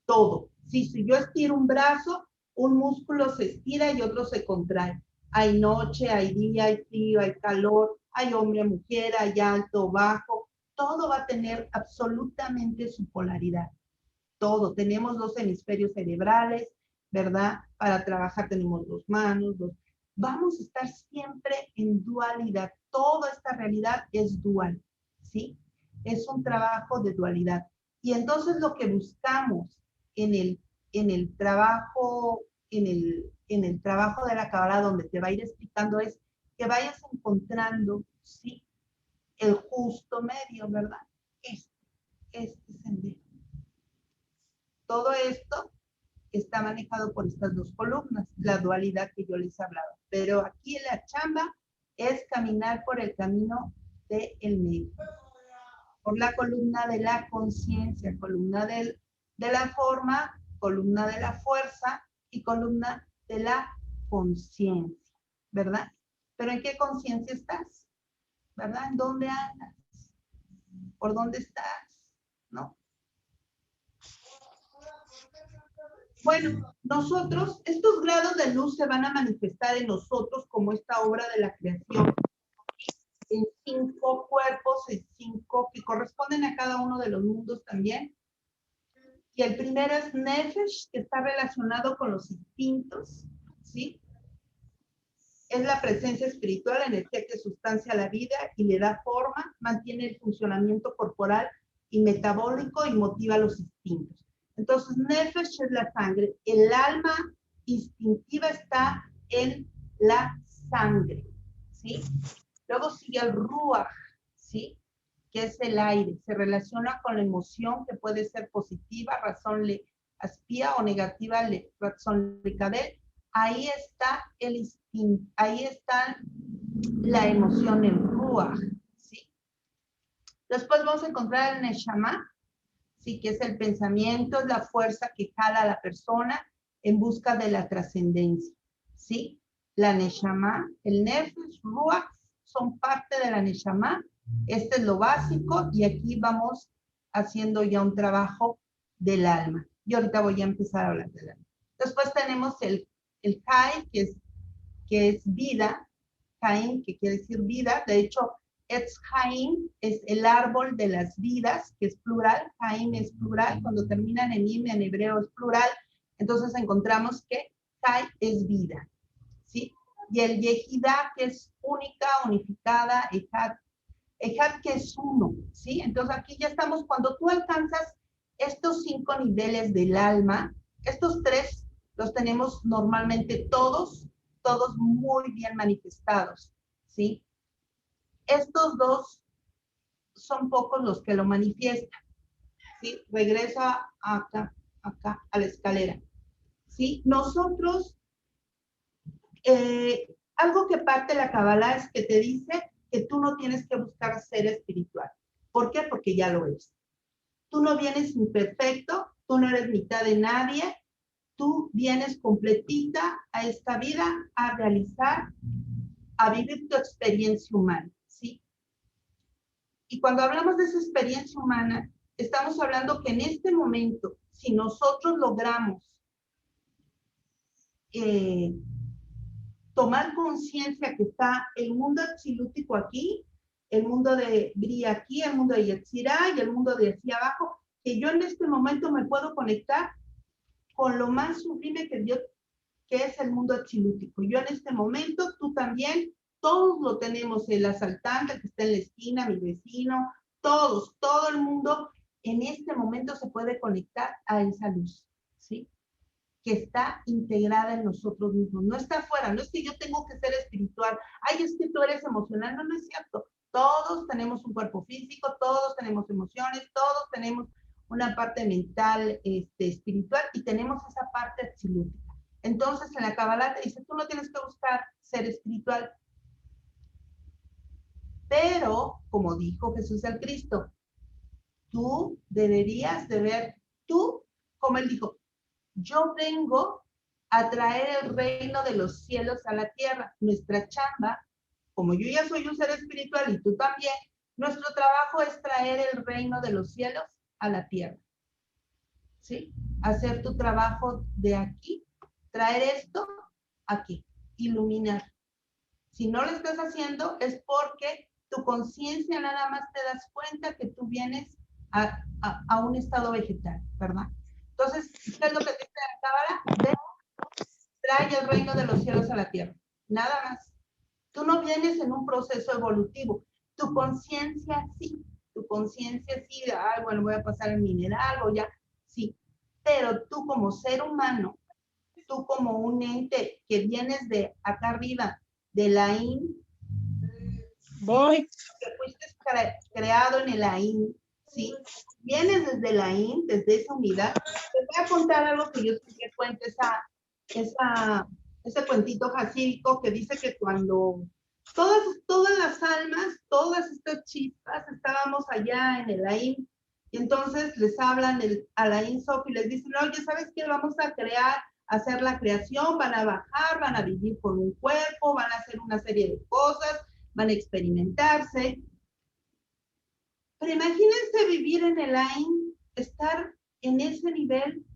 Todo. Sí, si yo estiro un brazo, un músculo se estira y otro se contrae. Hay noche, hay día, hay frío, hay calor, hay hombre, mujer, hay alto, bajo. Todo va a tener absolutamente su polaridad. Todo. Tenemos dos hemisferios cerebrales, ¿verdad? Para trabajar tenemos dos manos, Vamos a estar siempre en dualidad. Toda esta realidad es dual, ¿sí? Es un trabajo de dualidad. Y entonces lo que buscamos en el trabajo, en el trabajo de la Kabbalah, donde te va a ir explicando, es que vayas encontrando, ¿sí? El justo medio, ¿verdad? Este sendero. Todo esto está manejado por estas dos columnas, la dualidad que yo les hablaba. Pero aquí la chamba es caminar por el camino del medio. Por la columna de la conciencia, columna de la forma, columna de la fuerza y columna de la conciencia, ¿verdad? Pero ¿en qué conciencia estás? ¿Verdad? ¿En dónde andas? ¿Por dónde estás? ¿No? Bueno, nosotros, estos grados de luz se van a manifestar en nosotros como esta obra de la creación en 5 cuerpos, en 5 que corresponden a cada uno de los mundos también. Y el primero es Nefesh, que está relacionado con los instintos, ¿sí? Es la presencia espiritual, energía que sustancia la vida y le da forma, mantiene el funcionamiento corporal y metabólico y motiva los instintos. Entonces, Nefesh es la sangre. El alma instintiva está en la sangre, ¿sí? Luego sigue el Ruach, ¿sí? Que es el aire. Se relaciona con la emoción que puede ser positiva, razón le aspía, o negativa, razón le cadel, ahí está el instinto, ahí está la emoción en ruach, ¿sí? Después vamos a encontrar el neshama, sí, que es el pensamiento, es la fuerza que jala a la persona en busca de la trascendencia, ¿sí? La neshama, el nefesh, ruach, son parte de la neshama. Este es lo básico y aquí vamos haciendo ya un trabajo del alma. Y ahorita voy a empezar a hablar del alma. Después tenemos el kai, que es vida, Caín, que quiere decir vida. De hecho, Etz Haim es el árbol de las vidas, que es plural. Haim es plural. Cuando terminan en im, en hebreo es plural. Entonces encontramos que Kai es vida, ¿sí? Y el Yehidá, que es única, unificada, Ejad, que es uno, ¿sí? Entonces aquí ya estamos, cuando tú alcanzas estos 5 niveles del alma, estos 3 los tenemos normalmente todos muy bien manifestados, ¿sí? Estos 2 son pocos los que lo manifiestan, ¿sí? Regresa acá, a la escalera, ¿sí? Nosotros, algo que parte de la Kabbalah es que te dice que tú no tienes que buscar ser espiritual. ¿Por qué? Porque ya lo eres. Tú no vienes imperfecto, tú no eres mitad de nadie, tú vienes completita a esta vida a realizar, a vivir tu experiencia humana, ¿sí? Y cuando hablamos de esa experiencia humana, estamos hablando que en este momento, si nosotros logramos tomar conciencia que está el mundo absolútico aquí, el mundo de Bria aquí, el mundo de Yetzirah y el mundo de hacia abajo, que yo en este momento me puedo conectar con lo más sublime que Dios, que es el mundo absolútico. Yo en este momento, tú también, todos lo tenemos, el asaltante que está en la esquina, mi vecino, todos, todo el mundo en este momento se puede conectar a esa luz, ¿sí? Que está integrada en nosotros mismos, no está afuera, no es que yo tengo que ser espiritual, ay, es que tú eres emocional, no, no es cierto, todos tenemos un cuerpo físico, todos tenemos emociones, todos tenemos una parte mental, espiritual, y tenemos esa parte absoluta. Entonces, en la Kabbalah te dice, tú no tienes que buscar ser espiritual, pero, como dijo Jesús el Cristo, tú deberías de ver, tú, como él dijo, yo vengo a traer el reino de los cielos a la tierra. Nuestra chamba, como yo ya soy un ser espiritual y tú también, nuestro trabajo es traer el reino de los cielos a la tierra. ¿Sí? Hacer tu trabajo de aquí, traer esto aquí, iluminar. Si no lo estás haciendo es porque tu conciencia nada más te das cuenta que tú vienes a un estado vegetal, ¿verdad? Entonces, ¿qué es lo que te dice la Cábala? Trae el reino de los cielos a la tierra. Nada más. Tú no vienes en un proceso evolutivo. Tu conciencia sí. Tu conciencia sí. Ay, bueno, voy a pasar el mineral o ya. Sí. Pero tú como ser humano, tú como un ente que vienes de acá arriba, de la IN, Voy. que fuiste creado en el AIN, ¿sí? Vienes desde la IN, desde esa unidad. Te voy a contar algo que yo siempre cuento, ese cuentito jasídico que dice que cuando todas las almas, todas estas chispas, estábamos allá en el AIN, y entonces les hablan a la IN Sof y les dicen, oye, ¿sabes qué? Vamos a crear, hacer la creación, van a bajar, van a vivir con un cuerpo, van a hacer una serie de cosas, van a experimentarse. Pero imagínense vivir en el AIN, estar en ese nivel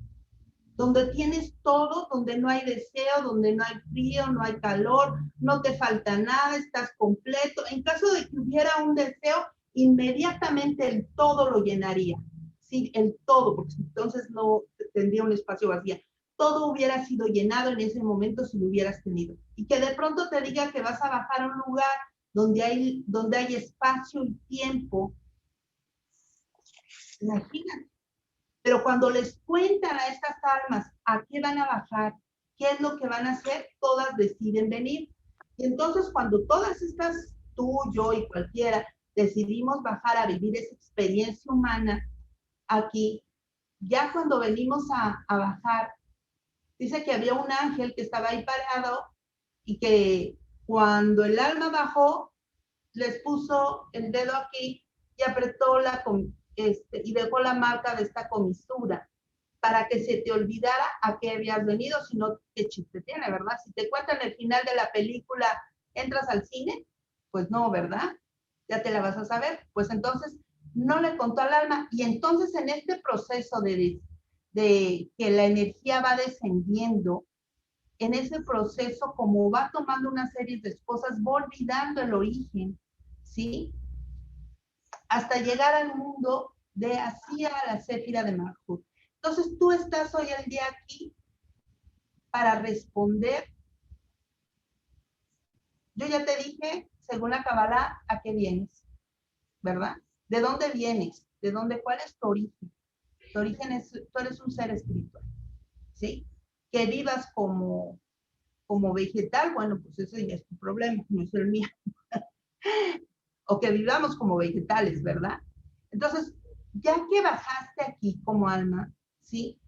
donde tienes todo, donde no hay deseo, donde no hay frío, no hay calor, no te falta nada, estás completo. En caso de que hubiera un deseo, inmediatamente el todo lo llenaría. Sí, el todo, porque entonces no tendría un espacio vacío. Todo hubiera sido llenado en ese momento si lo hubieras tenido. Y que de pronto te diga que vas a bajar a un lugar donde hay espacio y tiempo. Imagínate. Pero cuando les cuentan a estas almas a qué van a bajar, qué es lo que van a hacer, todas deciden venir. Y entonces cuando todas estas, tú, yo y cualquiera, decidimos bajar a vivir esa experiencia humana aquí, ya cuando venimos a bajar, Dice que había un ángel que estaba ahí parado y que cuando el alma bajó, les puso el dedo aquí y apretó y dejó la marca de esta comisura para que se te olvidara a qué habías venido, si no, qué chiste tiene, ¿verdad? Si te cuentan el final de la película, ¿entras al cine? Pues no, ¿verdad? Ya te la vas a saber. Pues entonces no le contó al alma y entonces en este proceso de que la energía va descendiendo, en ese proceso, como va tomando una serie de cosas, va olvidando el origen, ¿sí? Hasta llegar al mundo de así a la Céfira de Malkuth. Entonces tú estás hoy el día aquí para responder. Yo ya te dije, según la Kabbalah, a qué vienes, ¿verdad? ¿De dónde vienes? ¿De dónde? ¿Cuál es tu origen? Tu origen es, tú eres un ser espiritual, ¿sí? Que vivas como vegetal, bueno, pues ese ya es tu problema, no es el mío. O que vivamos como vegetales, ¿verdad? Entonces, ya que bajaste aquí como alma, ¿sí?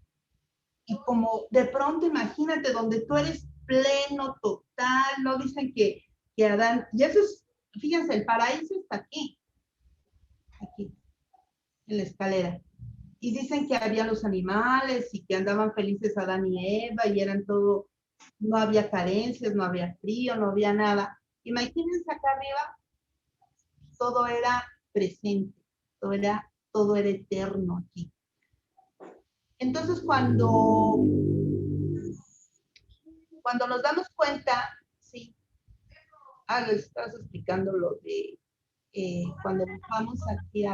Y como de pronto imagínate donde tú eres pleno, total, no dicen que Adán, y eso es, fíjense, el paraíso está aquí, en la escalera. Y dicen que había los animales y que andaban felices Adán y Eva y eran todo, no había carencias, no había frío, no había nada. Imagínense acá arriba, todo era presente, todo era eterno aquí. Entonces cuando nos damos cuenta, sí, les estás explicando lo de cuando vamos aquí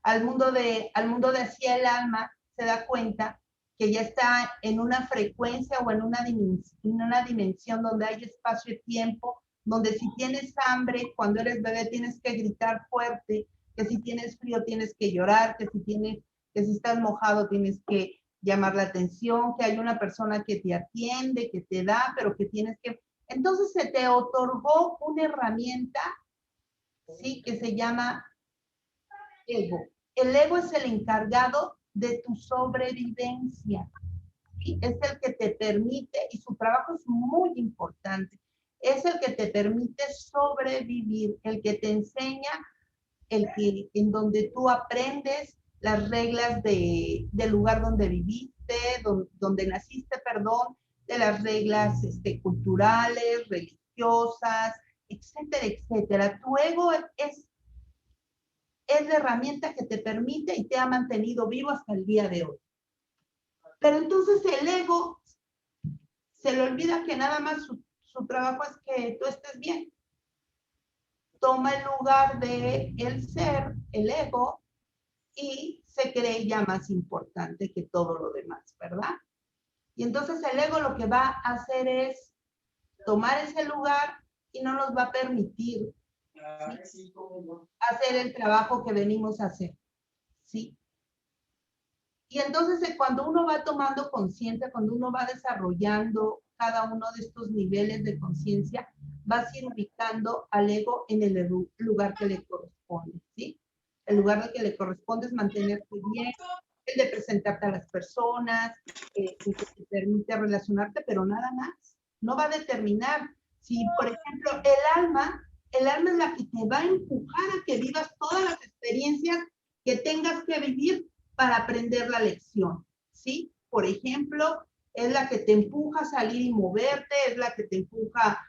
al mundo de hacia el alma, se da cuenta que ya está en una frecuencia o en una dimensión donde hay espacio y tiempo, donde si tienes hambre, cuando eres bebé tienes que gritar fuerte, que si tienes frío tienes que llorar, que si estás mojado tienes que llamar la atención, que hay una persona que te atiende, que te da, pero que tienes que... Entonces se te otorgó una herramienta, ¿sí? Que se llama ego. El ego es el encargado de tu sobrevivencia, ¿sí? Es el que te permite, y su trabajo es muy importante, es el que te permite sobrevivir, el que te enseña, en donde tú aprendes las reglas del lugar donde viviste, donde naciste, perdón, de las reglas culturales, religiosas, etcétera, etcétera. Tu ego es la herramienta que te permite y te ha mantenido vivo hasta el día de hoy. Pero entonces el ego se le olvida que nada más su trabajo es que tú estés bien. Toma el lugar de el ser, el ego, y se cree ya más importante que todo lo demás, ¿verdad? Y entonces el ego lo que va a hacer es tomar ese lugar y no nos va a permitir, ¿sí?, hacer el trabajo que venimos a hacer, ¿sí? Y entonces cuando uno va tomando conciencia, cuando uno va desarrollando cada uno de estos niveles de conciencia, vas a ir ubicando al ego en el lugar que le corresponde, ¿sí? El lugar que le corresponde es mantenerte bien, el de presentarte a las personas, el que te permite relacionarte, pero nada más. No va a determinar. Si, por ejemplo, el alma es la que te va a empujar a que vivas todas las experiencias que tengas que vivir para aprender la lección, ¿sí? Por ejemplo, es la que te empuja a salir y moverte, es la que te empuja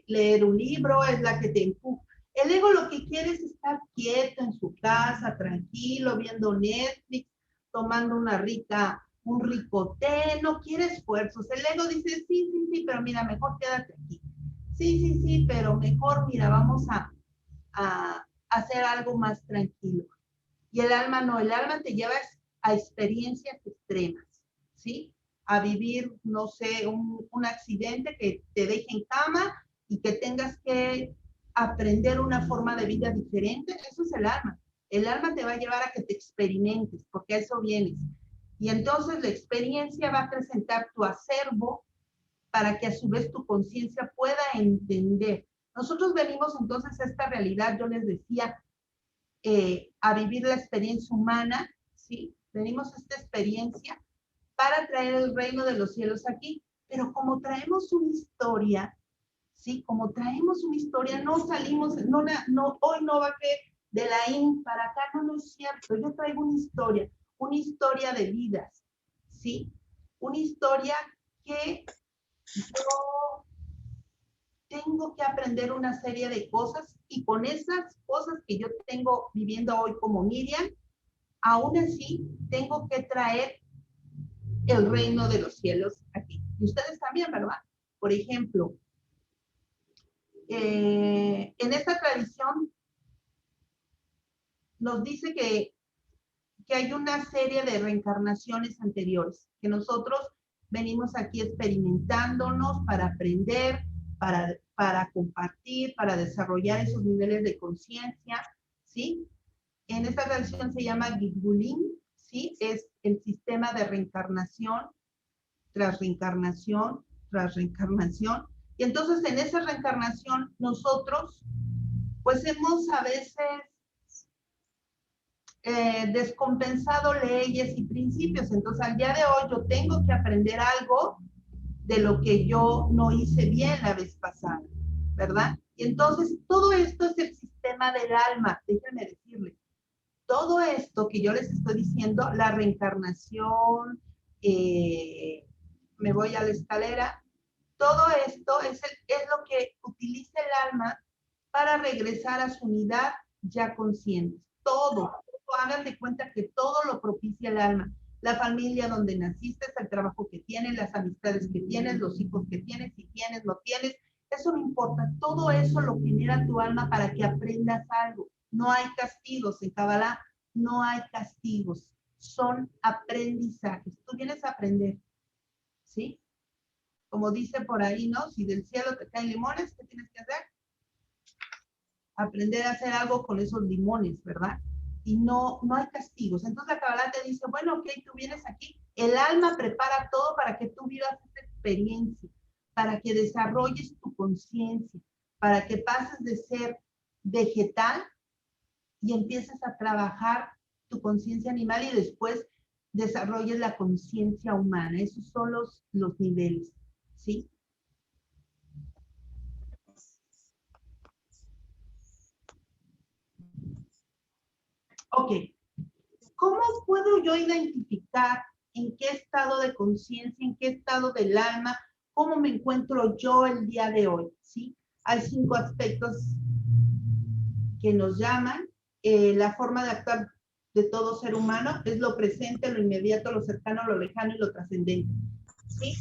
leer un libro, es la que te empuja. El ego lo que quiere es estar quieto en su casa, tranquilo, viendo Netflix, tomando un rico té, no quiere esfuerzos. El ego dice, sí, pero mira, mejor quédate aquí. Sí, pero mejor, mira, vamos a hacer algo más tranquilo. Y el alma no, el alma te lleva a experiencias extremas, ¿sí? A vivir, no sé, un accidente que te deje en cama y que tengas que aprender una forma de vida diferente. Eso es el alma. El alma te va a llevar a que te experimentes, porque a eso vienes. Y entonces la experiencia va a presentar tu acervo para que a su vez tu conciencia pueda entender. Nosotros venimos entonces a esta realidad, yo les decía, a vivir la experiencia humana, ¿sí? venimos a esta experiencia para traer el reino de los cielos aquí. Pero como traemos una historia, ¿sí? Como traemos una historia, no salimos, hoy no va a que de la IN para acá, no es cierto. Yo traigo una historia de vidas, ¿sí? Una historia que yo tengo que aprender una serie de cosas y con esas cosas que yo tengo viviendo hoy como Miriam, aún así tengo que traer el reino de los cielos aquí. Y ustedes también, ¿verdad? Por ejemplo, en esta tradición nos dice que hay una serie de reencarnaciones anteriores, que nosotros venimos aquí experimentándonos para aprender, para compartir, para desarrollar esos niveles de conciencia, ¿sí? En esta tradición se llama Gilgulin, ¿sí? Es el sistema de reencarnación tras reencarnación tras reencarnación. Y entonces en esa reencarnación nosotros pues hemos a veces descompensado leyes y principios. Entonces al día de hoy yo tengo que aprender algo de lo que yo no hice bien la vez pasada, ¿verdad? Y entonces todo esto es el sistema del alma, déjenme decirles. Todo esto que yo les estoy diciendo, la reencarnación, me voy a la escalera, todo esto es lo que utiliza el alma para regresar a su unidad ya consciente. Todo, hagan de cuenta que todo lo propicia el alma. La familia donde naciste, el trabajo que tienes, las amistades que tienes, los hijos que tienes, si tienes, no tienes, eso no importa. Todo eso lo genera tu alma para que aprendas algo. No hay castigos en Kabbalah, no hay castigos, son aprendizajes. Tú vienes a aprender, ¿sí? Como dice por ahí, ¿no? Si del cielo te caen limones, ¿qué tienes que hacer? Aprender a hacer algo con esos limones, ¿verdad? Y no hay castigos. Entonces la Kabbalah te dice, bueno, ok, tú vienes aquí, el alma prepara todo para que tú vivas esta experiencia, para que desarrolles tu conciencia, para que pases de ser vegetal y empieces a trabajar tu conciencia animal y después desarrolles la conciencia humana. Esos son los niveles, ¿sí? Ok. ¿Cómo puedo yo identificar en qué estado de conciencia, en qué estado del alma, cómo me encuentro yo el día de hoy? ¿Sí? Hay 5 aspectos que nos llaman. La forma de actuar de todo ser humano es lo presente, lo inmediato, lo cercano, lo lejano y lo trascendente. ¿Sí?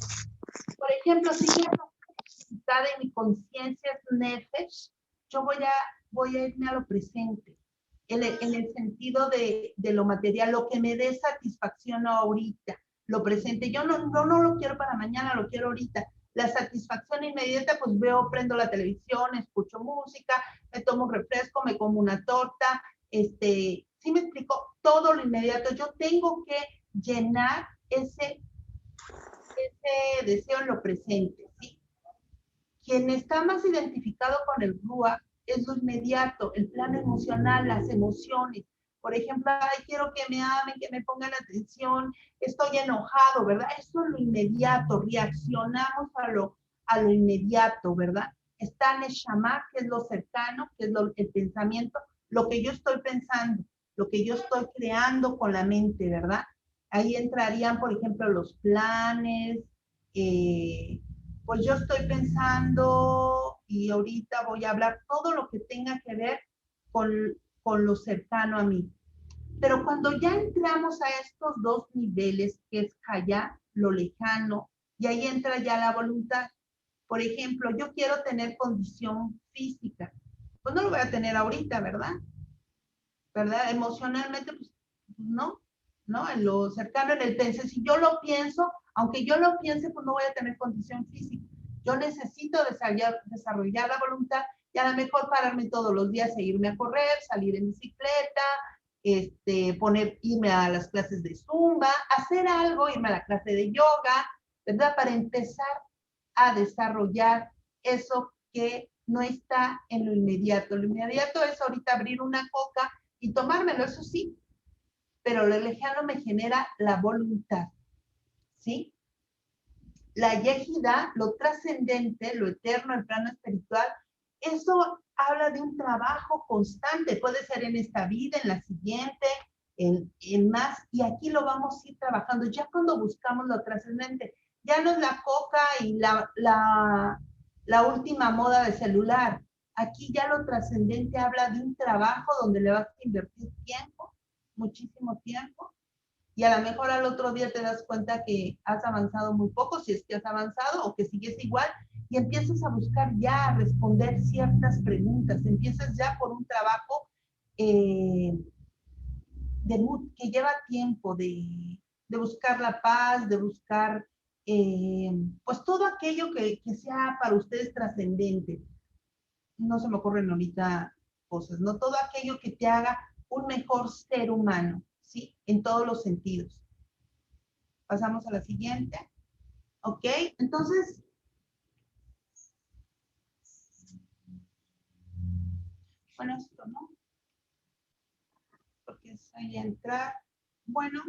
Por ejemplo, si yo necesitada de mi conciencia es nefesh, yo voy a irme a lo presente. En el sentido de lo material, lo que me dé satisfacción ahorita, lo presente. Yo no lo quiero para mañana, lo quiero ahorita. La satisfacción inmediata, pues veo, prendo la televisión, escucho música, me tomo un refresco, me como una torta, ¿sí me explico? Todo lo inmediato. Yo tengo que llenar ese deseo en lo presente, ¿sí? Quien está más identificado con el Ruach es lo inmediato, el plano emocional, las emociones. Por ejemplo, ay, quiero que me amen, que me pongan atención, estoy enojado, ¿verdad? Eso es lo inmediato, reaccionamos a lo inmediato, ¿verdad? Está Neshama, que es lo cercano, que es el pensamiento, lo que yo estoy pensando, lo que yo estoy creando con la mente, ¿verdad? Ahí entrarían, por ejemplo, los planes, pues yo estoy pensando y ahorita voy a hablar todo lo que tenga que ver con lo cercano a mí. Pero cuando ya entramos a estos 2 niveles, que es Hayá, lo lejano, y ahí entra ya la voluntad. Por ejemplo, yo quiero tener condición física. Pues no lo voy a tener ahorita, ¿verdad? ¿Verdad? Emocionalmente, pues no, ¿no? En lo cercano, en el pensé, si yo lo pienso, aunque yo lo piense, pues no voy a tener condición física. Yo necesito desarrollar la voluntad y a lo mejor pararme todos los días e irme a correr, salir en bicicleta, irme a las clases de Zumba, hacer algo, irme a la clase de yoga, ¿verdad? Para empezar a desarrollar eso que no está en lo inmediato. Lo inmediato es ahorita abrir una coca y tomármelo, eso sí. pero lo lejiano me genera la voluntad, ¿sí? La yejida, lo trascendente, lo eterno, el plano espiritual, eso habla de un trabajo constante, puede ser en esta vida, en la siguiente, en más, y aquí lo vamos a ir trabajando, ya cuando buscamos lo trascendente, ya no es la coca y la última moda de celular, aquí ya lo trascendente habla de un trabajo donde le vas a invertir tiempo, muchísimo tiempo, y a lo mejor al otro día te das cuenta que has avanzado muy poco, si es que has avanzado, o que sigues igual, y empiezas a buscar ya, a responder ciertas preguntas, empiezas ya por un trabajo que lleva tiempo, de buscar la paz, de buscar pues todo aquello que sea para ustedes trascendente. No se me ocurren ahorita cosas, ¿no? Todo aquello que te haga un mejor ser humano, ¿sí? En todos los sentidos. Pasamos a la siguiente. ¿Ok? Entonces, bueno, esto, ¿no? Porque es ahí entrar. Bueno.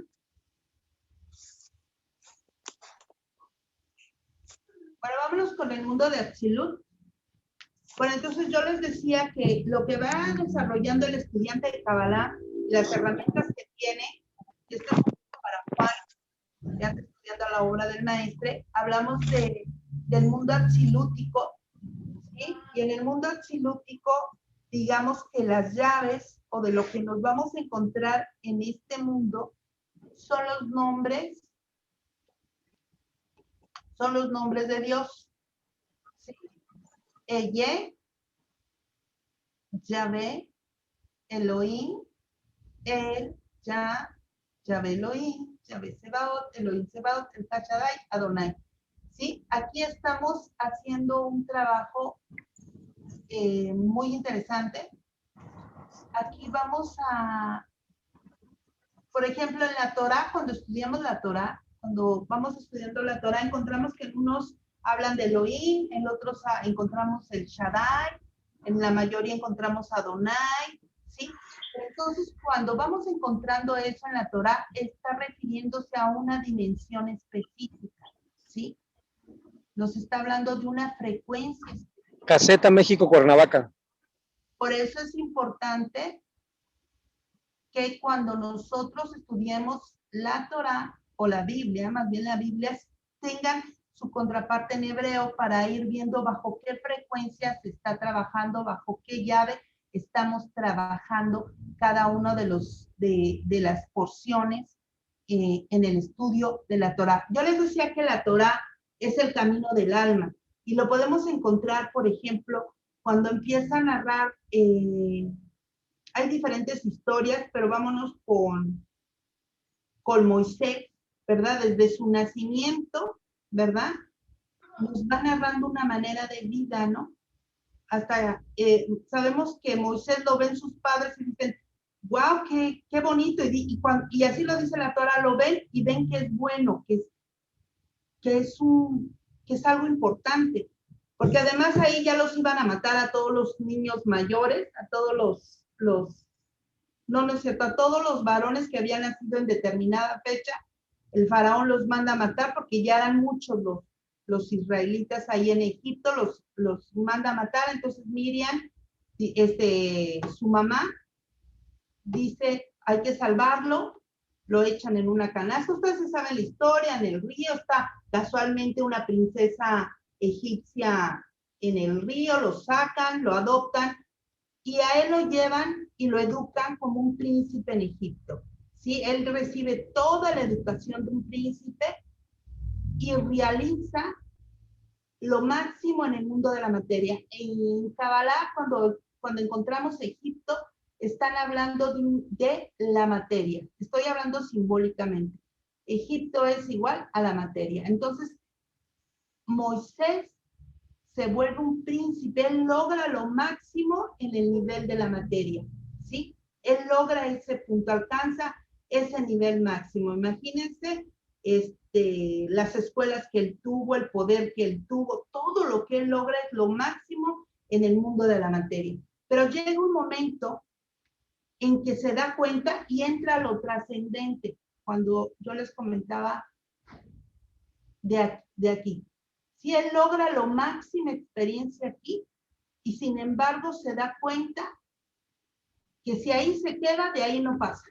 Bueno, vámonos con el mundo de Atzilut. Bueno, entonces yo les decía que lo que va desarrollando el estudiante de Kabbalah, las herramientas que tiene, y esto es un poco para Juan, ya estudiando la obra del maestre, hablamos del mundo atzilútico, ¿sí? Y en el mundo atzilútico, digamos que las llaves o de lo que nos vamos a encontrar en este mundo son los nombres de Dios. ¿Sí? Eye, Yahvé, Elohim, El, Yahvé Elohim, Yahvé Sebaot, Elohim Sebaot, El Shaddai, Adonai. ¿Sí? Aquí estamos haciendo un trabajo muy interesante. Aquí vamos a, por ejemplo, en la Torah, cuando estudiamos la Torah, cuando vamos estudiando la Torah, encontramos que en unos hablan de Elohim, en otros encontramos el Shaddai, en la mayoría encontramos Adonai, ¿sí? Entonces, cuando vamos encontrando eso en la Torah, está refiriéndose a una dimensión específica, ¿sí? Nos está hablando de una frecuencia. Caseta México Cuernavaca. Por eso es importante que cuando nosotros estudiemos la Torah o la Biblia, más bien la Biblia, tengan su contraparte en hebreo para ir viendo bajo qué frecuencia se está trabajando, bajo qué llave estamos trabajando cada uno de las porciones en el estudio de la Torah. Yo les decía que la Torah es el camino del alma y lo podemos encontrar, por ejemplo, cuando empieza a narrar, hay diferentes historias, pero vámonos con Moisés, ¿verdad? Desde su nacimiento, ¿verdad? Nos va narrando una manera de vida, ¿no? Hasta sabemos que Moisés lo ven sus padres y dicen, wow, qué bonito, y así lo dice la Torah, lo ven y ven que es bueno, que es algo importante, porque además ahí ya los iban a matar a todos los niños mayores, a todos no es cierto, a todos los varones que habían nacido en determinada fecha, el faraón los manda a matar porque ya eran muchos los israelitas ahí en Egipto, los manda a matar. Entonces Miriam, su mamá, dice, hay que salvarlo, lo echan en una canasta. Ustedes saben la historia, en el río está casualmente una princesa egipcia en el río, lo sacan, lo adoptan, y a él lo llevan y lo educan como un príncipe en Egipto. ¿Sí? Él recibe toda la educación de un príncipe y realiza lo máximo en el mundo de la materia. En Kabbalah, cuando encontramos Egipto, están hablando de la materia. Estoy hablando simbólicamente. Egipto es igual a la materia. Entonces, Moisés se vuelve un príncipe, él logra lo máximo en el nivel de la materia, ¿sí? Él logra ese punto, alcanza ese nivel máximo. Imagínense las escuelas que él tuvo, el poder que él tuvo, todo lo que él logra es lo máximo en el mundo de la materia. Pero llega un momento en que se da cuenta y entra a lo trascendente, cuando yo les comentaba de aquí. Si él logra lo máxima experiencia aquí, y sin embargo se da cuenta que si ahí se queda, de ahí no pasa,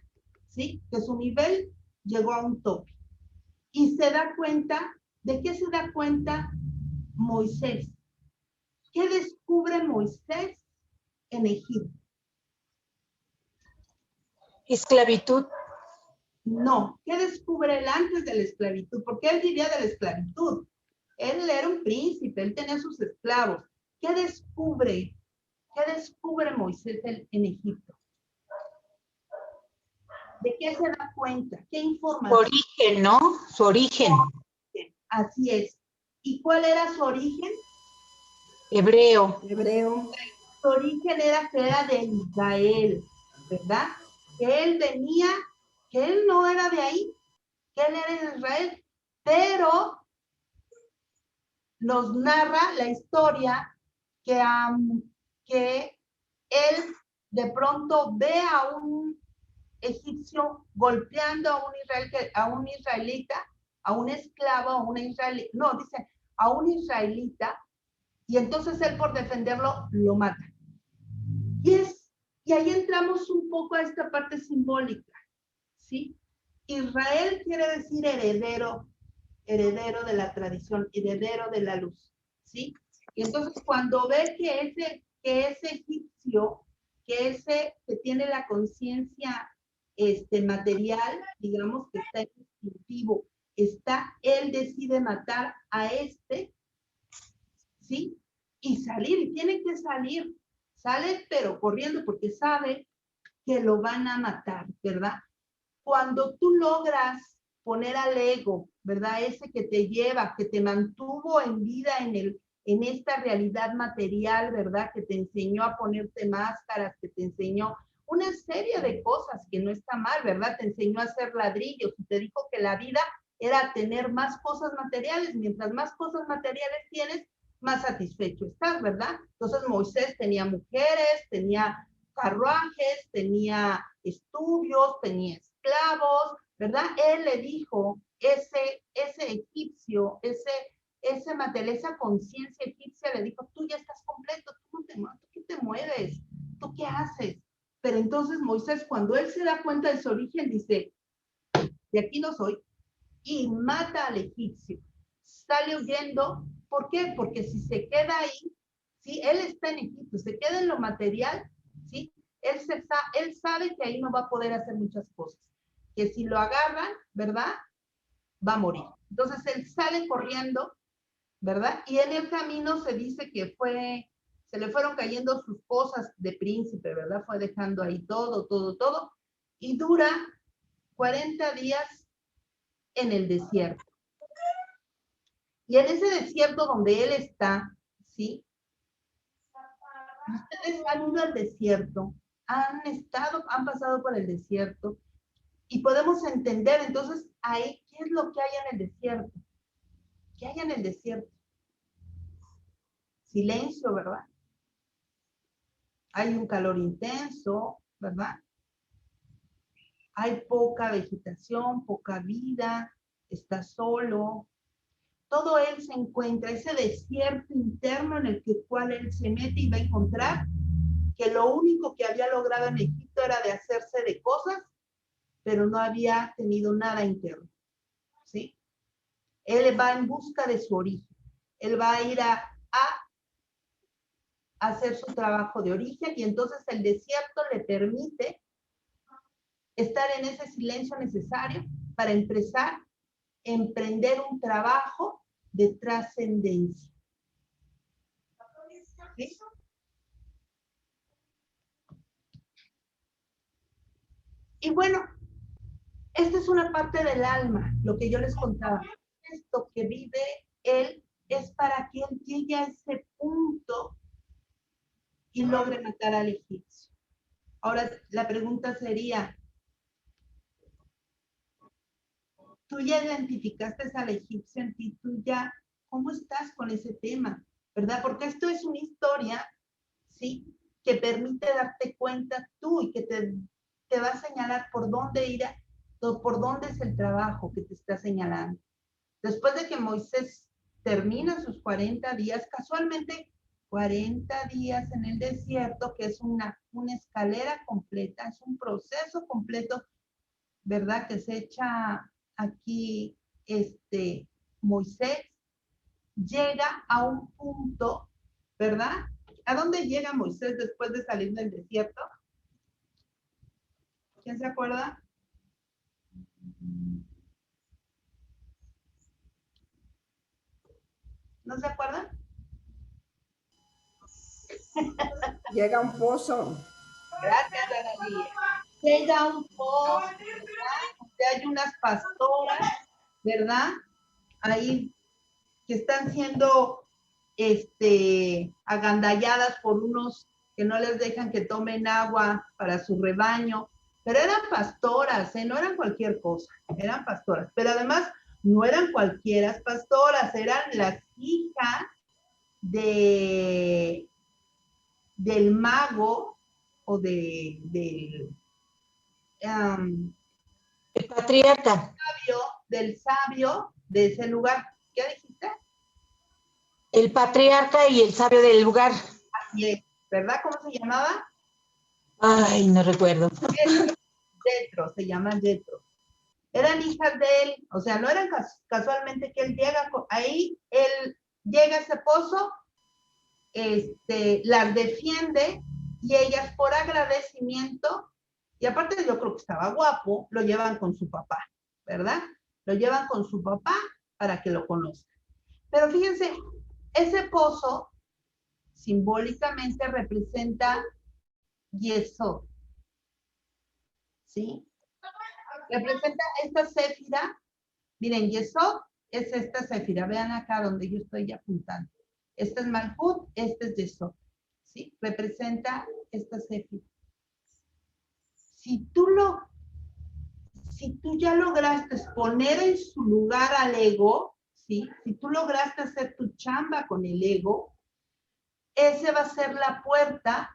¿sí? Que su nivel llegó a un tope. Y se da cuenta, ¿de qué se da cuenta Moisés? ¿Qué descubre Moisés en Egipto? Esclavitud. No, ¿qué descubre él antes de la esclavitud? Porque él vivía de la esclavitud. Él era un príncipe, él tenía sus esclavos. ¿Qué descubre? ¿Qué descubre Moisés en Egipto? ¿De qué se da cuenta? ¿Qué Su información? origen, ¿no? Su origen. Así es. ¿Y cuál era su origen? Hebreo. Hebreo. Su origen era que era de Israel, ¿verdad? Que él venía, que él no era de ahí, que él era de Israel, pero nos narra la historia que él de pronto ve a un egipcio golpeando a un israelita, a un esclavo, a una israelita, no, dice, a un israelita, y entonces él por defenderlo lo mata. Y ahí entramos un poco a esta parte simbólica, ¿sí? Israel quiere decir heredero de la tradición, heredero de la luz, ¿sí? Y entonces cuando ve que ese egipcio, que tiene la conciencia material, digamos que está instintivo, él decide matar a ¿sí? Y salir, y tiene que salir, sale pero corriendo porque sabe que lo van a matar, ¿verdad? Cuando tú logras poner al ego, ¿verdad? Ese que te lleva, que te mantuvo en vida en esta realidad material, ¿verdad? Que te enseñó a ponerte máscaras, que te enseñó una serie de cosas que no está mal, ¿verdad? Te enseñó a hacer ladrillos y te dijo que la vida era tener más cosas materiales. Mientras más cosas materiales tienes, más satisfecho estás, ¿verdad? Entonces Moisés tenía mujeres, tenía carruajes, tenía estudios, tenía esclavos, ¿verdad? Él le dijo, ese egipcio, esa conciencia egipcia le dijo, tú ya estás completo, tú qué te mueves, tú qué haces. Pero entonces Moisés, cuando él se da cuenta de su origen, dice, de aquí no soy, y mata al egipcio. Sale huyendo, ¿por qué? Porque si se queda ahí, si él está en Egipto, se queda en lo material, ¿sí? Él sabe que ahí no va a poder hacer muchas cosas, que si lo agarran, ¿verdad? Va a morir. Entonces él sale corriendo, ¿verdad? Y en el camino se dice que se le fueron cayendo sus cosas de príncipe, ¿verdad? Fue dejando ahí todo, y dura 40 días en el desierto. Y en ese desierto donde él está, ¿sí? Ustedes han ido al desierto, han pasado por el desierto, y podemos entender entonces ahí qué es lo que hay en el desierto. ¿Qué hay en el desierto? Silencio, ¿verdad? Hay un calor intenso, ¿verdad? Hay poca vegetación, poca vida, está solo. Todo él se encuentra, ese desierto interno en el cual él se mete y va a encontrar que lo único que había logrado en Egipto era de hacerse de cosas, pero no había tenido nada interno, ¿sí? Él va en busca de su origen. Él va a ir a hacer su trabajo de origen, y entonces el desierto le permite estar en ese silencio necesario para emprender un trabajo de trascendencia. ¿Sí? Y bueno, esta es una parte del alma, lo que yo les contaba. Esto que vive él es para que él llegue a ese punto y logre matar al egipcio. Ahora, la pregunta sería, tú ya identificaste al egipcio en ti, tú ya, ¿cómo estás con ese tema? ¿Verdad? Porque esto es una historia, ¿sí? Que permite darte cuenta tú y que te te va a señalar por dónde ir, por dónde es el trabajo que te está señalando. Después de que Moisés termina sus 40 días, casualmente 40 días en el desierto, que es una escalera completa, es un proceso completo, ¿verdad? Que se echa aquí Moisés, llega a un punto, ¿verdad? ¿A dónde llega Moisés después de salir del desierto? ¿Quién se acuerda? ¿No se acuerdan? Llega a un pozo. Gracias, Ana Lilia. Llega a un pozo, ¿verdad? Donde hay unas pastoras, ¿verdad? Ahí que están siendo agandalladas por unos que no les dejan que tomen agua para su rebaño, pero eran pastoras, no eran cualquier cosa, eran pastoras, pero además no eran cualquiera pastoras, eran las hijas del mago o del patriarca. sabio de ese lugar. ¿Qué dijiste? El patriarca y el sabio del lugar. Así es, ¿verdad? ¿Cómo se llamaba? Ay, no recuerdo. Yetro, se llama Yetro. Eran hijas de él, o sea, no eran casualmente que él llega, ahí él llega a ese pozo, las defiende y ellas por agradecimiento, y aparte yo creo que estaba guapo, lo llevan con su papá, ¿verdad? Lo llevan con su papá para que lo conozca. Pero fíjense, ese pozo simbólicamente representa Yesod, ¿sí? Representa esta céfira. Miren, Yesod es esta céfira. Vean acá donde yo estoy apuntando. Este es Malhut, este es Yesod, ¿sí? Representa esta céfira. Si tú ya lograste poner en su lugar al ego, ¿sí? Si tú lograste hacer tu chamba con el ego, ese va a ser la puerta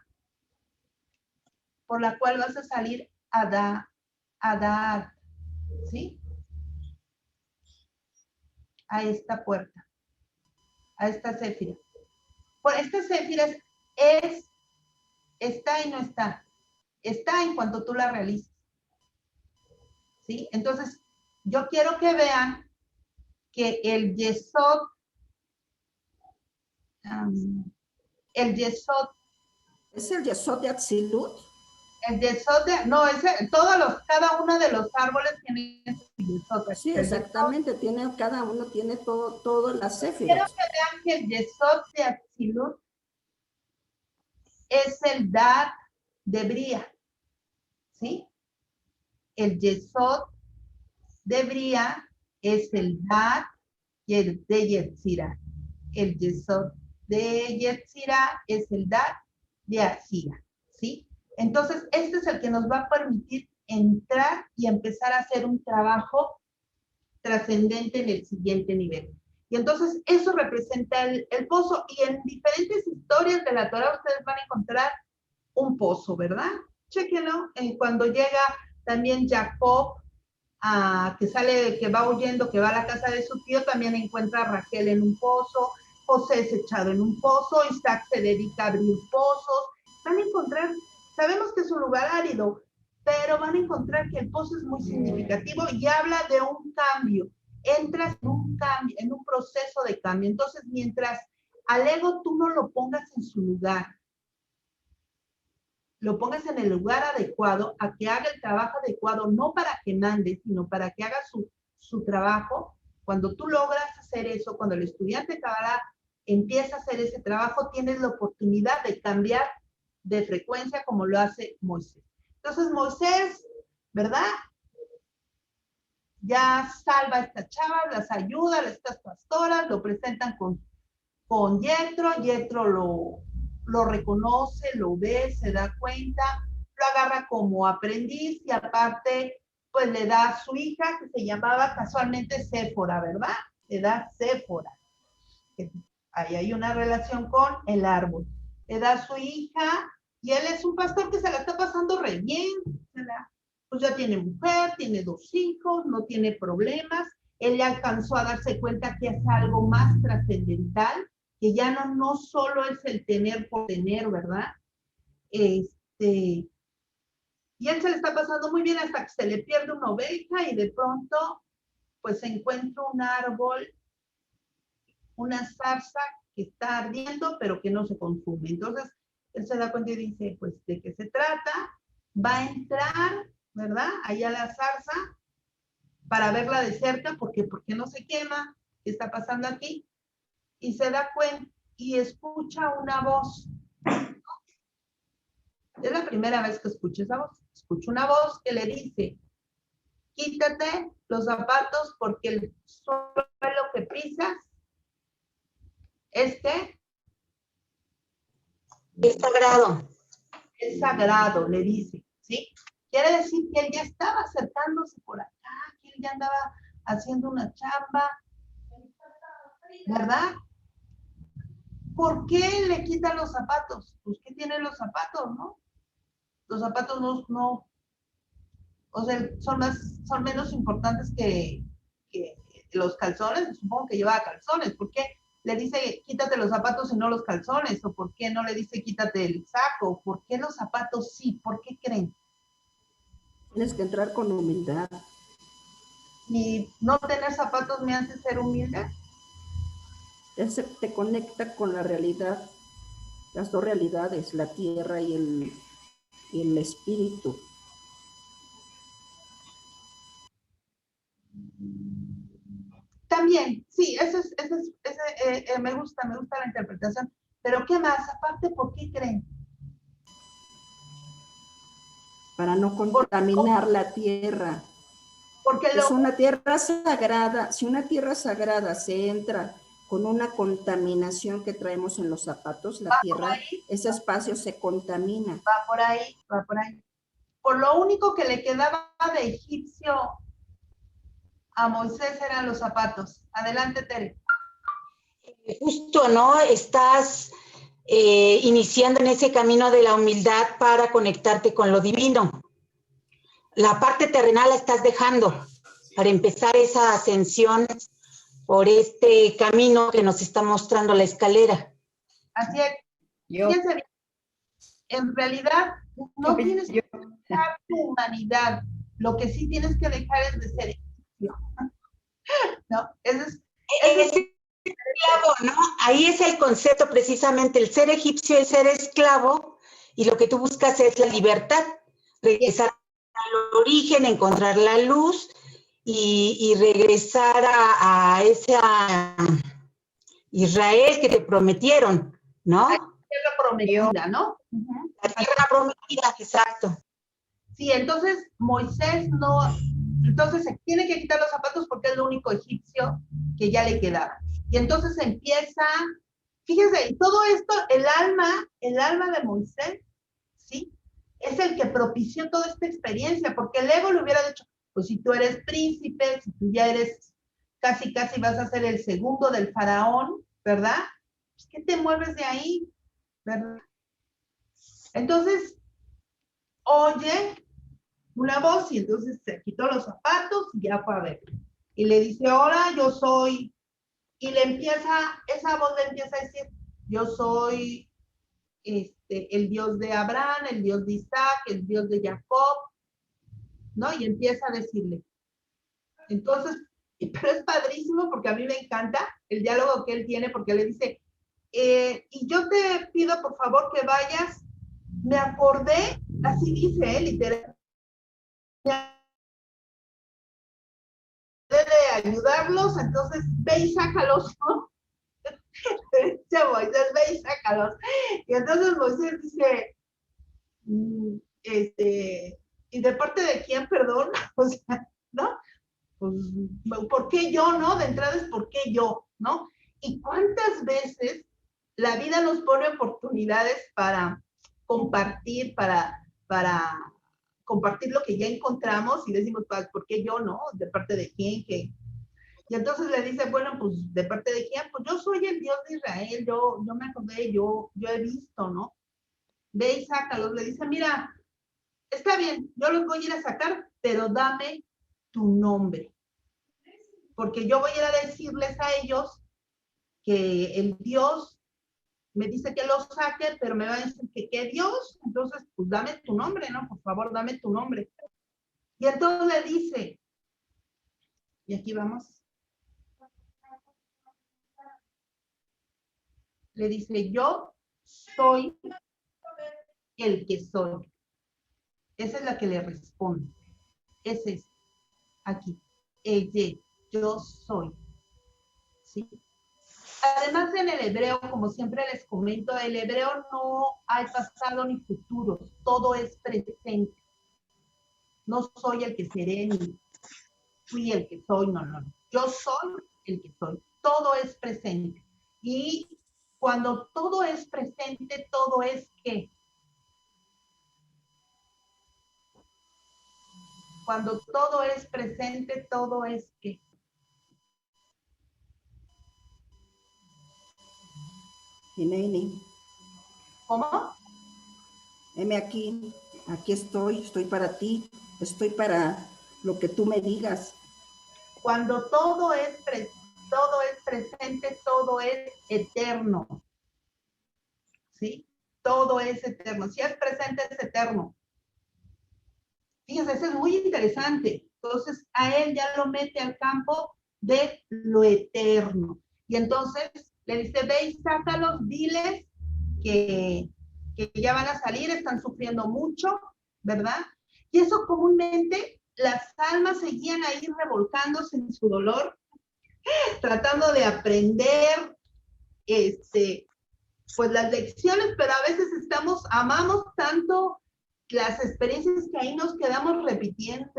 por la cual vas a salir a dar, ¿sí? A esta puerta, a esta céfira. Por esta céfira está y no está. Está en cuanto tú la realices, ¿sí? Entonces, yo quiero que vean que el Yesod, ¿Es el Yesod de Atzilut? el Yesod cada uno de los árboles tiene su Yesod. Sí, exactamente, cada uno tiene todas las céfiras. Quiero que vean que el Yesod de Atzilut es el Dat de Bria, ¿sí? El Yesod de Bria es el Dat de Yetzirah. El Yesod de Yetzirah es el Dat de Atzira, ¿sí? Entonces, este es el que nos va a permitir entrar y empezar a hacer un trabajo trascendente en el siguiente nivel. Y entonces, eso representa el pozo. Y en diferentes historias de la Torah ustedes van a encontrar un pozo, ¿verdad? Chéquenlo. Cuando llega también Jacob, que va huyendo, que va a la casa de su tío, también encuentra a Raquel en un pozo, José es echado en un pozo, Isaac se dedica a abrir pozos. Van a encontrar, sabemos que es un lugar árido, pero van a encontrar que el pozo es muy significativo y habla de un cambio. Entras en un cambio, en un proceso de cambio. Entonces, mientras al ego tú no lo pongas en su lugar, lo pongas en el lugar adecuado, a que haga el trabajo adecuado, no para que mande, sino para que haga su trabajo. Cuando tú logras hacer eso, cuando el estudiante de Kabbalah empieza a hacer ese trabajo, tienes la oportunidad de cambiar de frecuencia como lo hace Moisés. Entonces Moisés, ¿verdad? Ya salva a estas chavas, las ayuda, a estas pastoras, lo presentan con Yetro. Yetro lo reconoce, lo ve, se da cuenta, lo agarra como aprendiz y aparte, pues le da a su hija, que se llamaba casualmente Séfora, ¿verdad? Le da Séfora. Ahí hay una relación con el árbol. Le da a su hija y él es un pastor que se la está pasando re bien, pues ya tiene mujer, tiene 2 hijos, no tiene problemas. Él ya alcanzó a darse cuenta que es algo más trascendental, que ya no solo es el tener por tener, ¿verdad? Y él se le está pasando muy bien hasta que se le pierde una oveja y de pronto, pues se encuentra un árbol, una zarza que está ardiendo, pero que no se consume. Entonces, él se da cuenta y dice, pues, ¿de qué se trata? Va a entrar, ¿verdad? Allá a la zarza para verla de cerca, porque ¿por qué no se quema? ¿Qué está pasando aquí? Y se da cuenta y escucha una voz. Es la primera vez que escucho esa voz. Escucho una voz que le dice, quítate los zapatos porque el suelo que pisas es sagrado. Es sagrado, le dice, ¿sí? Quiere decir que él ya estaba acercándose por acá, que él ya andaba haciendo una chamba, ¿verdad? ¿Por qué le quitan los zapatos? Pues, ¿qué tienen los zapatos, no? Los zapatos no, o sea, son menos importantes que los calzones. Supongo que llevaba calzones. ¿Por qué le dice quítate los zapatos y no los calzones? ¿O por qué no le dice quítate el saco? ¿Por qué los zapatos sí? ¿Por qué creen? Tienes que entrar con humildad. ¿Y no tener zapatos me hace ser humilde? Te conecta con la realidad, las dos realidades, la tierra y el espíritu. También, sí, me gusta la interpretación. Pero ¿qué más? Aparte, ¿por qué creen? Para no contaminar la tierra. Porque Es una tierra sagrada. Si una tierra sagrada se entra con una contaminación que traemos en los zapatos, la tierra, ese espacio se contamina. Va por ahí, va por ahí. Por lo único que le quedaba de egipcio a Moisés eran los zapatos. Adelante, Tere. Justo, ¿no? Estás iniciando en ese camino de la humildad para conectarte con lo divino. La parte terrenal la estás dejando para empezar esa ascensión por este camino que nos está mostrando la escalera. Así es. Fíjense bien. En realidad, no tienes que dejar tu humanidad. Lo que sí tienes que dejar es de ser egipcio. ¿No? Es esclavo, ¿no? Ahí es el concepto precisamente. El ser egipcio es ser esclavo y lo que tú buscas es la libertad. Regresar al origen, encontrar la luz y regresar a esa Israel que te prometieron, ¿no? La tierra prometida, ¿no? La tierra prometida, exacto. Sí, entonces Moisés no, entonces se tiene que quitar los zapatos porque es lo único egipcio que ya le quedaba. Y entonces empieza, fíjense, todo esto, el alma de Moisés, ¿sí? Es el que propició toda esta experiencia, porque el ego le hubiera dicho, pues si tú eres príncipe, si tú ya eres casi vas a ser el segundo del faraón, ¿verdad? Pues, ¿qué te mueves de ahí? ¿Verdad? Entonces, oye una voz y entonces se quitó los zapatos y ya fue a ver. Y le dice, ahora yo soy, y esa voz le empieza a decir, yo soy el Dios de Abraham, el Dios de Isaac, el Dios de Jacob, ¿no? Y empieza a decirle. Entonces, pero es padrísimo porque a mí me encanta el diálogo que él tiene, porque le dice, y yo te pido por favor que vayas, me acordé, así dice él, literalmente, de ayudarlos, entonces ve y sácalos, ¿no? Dice Moisés, ve y sácalos. Y entonces Moisés dice, ¿y de parte de quién, perdón? O sea, ¿no? Pues, ¿por qué yo, no? De entrada es ¿por qué yo, no? ¿Y cuántas veces la vida nos pone oportunidades para compartir, para compartir lo que ya encontramos y decimos, ¿por qué yo, no? ¿De parte de quién? ¿Qué? Y entonces le dice, bueno, pues, ¿de parte de quién? Pues yo soy el Dios de Israel, yo me acordé, yo he visto, ¿no? Ve y sácalos. Le dice, mira, está bien, yo los voy a ir a sacar, pero dame tu nombre. Porque yo voy a ir a decirles a ellos que el Dios me dice que los saque, pero me va a decir que ¿qué Dios? Entonces, pues dame tu nombre, ¿no? Por favor, dame tu nombre. Y entonces le dice, y aquí vamos. Le dice, yo soy el que soy. Esa es la que le responde. Ese es aquí. Ella, yo soy. ¿Sí? Además, en el hebreo, como siempre les comento, el hebreo no hay pasado ni futuro, todo es presente. No soy el que seré, ni fui el que soy, no. Yo soy el que soy. Todo es presente. Y cuando todo es presente, todo es ¿qué? Cuando todo es presente, todo es ¿qué? Nene, ¿Cómo? heme aquí estoy para ti, estoy para lo que tú me digas. Cuando todo es presente, todo es eterno. ¿Sí? Todo es eterno. Si es presente, es eterno. Fíjense, eso es muy interesante. Entonces, a él ya lo mete al campo de lo eterno. Y entonces le dice, ve y sácalos, diles que ya van a salir, están sufriendo mucho, ¿verdad? Y eso comúnmente las almas seguían ahí revolcándose en su dolor, tratando de aprender, pues las lecciones, pero a veces amamos tanto las experiencias que ahí nos quedamos repitiendo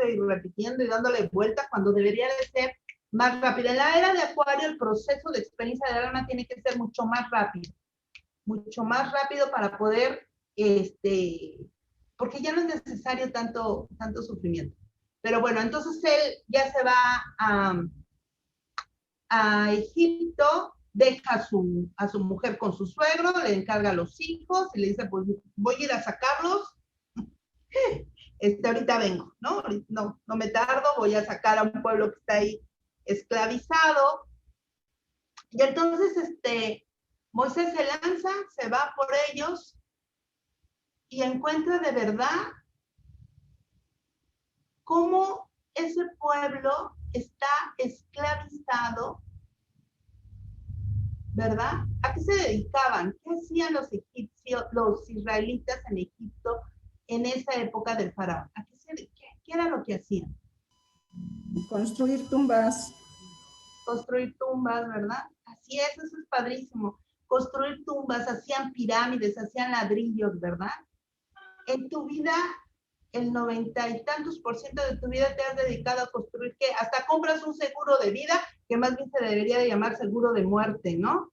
y dándole vuelta cuando debería de ser más rápido. En la era de Acuario el proceso de experiencia del alma tiene que ser mucho más rápido para poder, porque ya no es necesario tanto sufrimiento. Pero bueno, entonces él ya se va a Egipto, deja a su mujer con su suegro, le encarga a los hijos y le dice, pues voy a ir a sacarlos, ahorita vengo, ¿no? No me tardo, voy a sacar a un pueblo que está ahí esclavizado. Y entonces, Moisés se lanza, se va por ellos y encuentra de verdad cómo ese pueblo está esclavizado, ¿verdad? ¿A qué se dedicaban? ¿Qué hacían los egipcios, los israelitas en Egipto en esa época del faraón? ¿Qué era lo que hacían? Construir tumbas. Construir tumbas, ¿verdad? Así es, eso es padrísimo. Construir tumbas, hacían pirámides, hacían ladrillos, ¿verdad? En tu vida, el 90 y tantos % de tu vida te has dedicado a construir, ¿qué? Hasta compras un seguro de vida, que más bien se debería de llamar seguro de muerte, ¿no?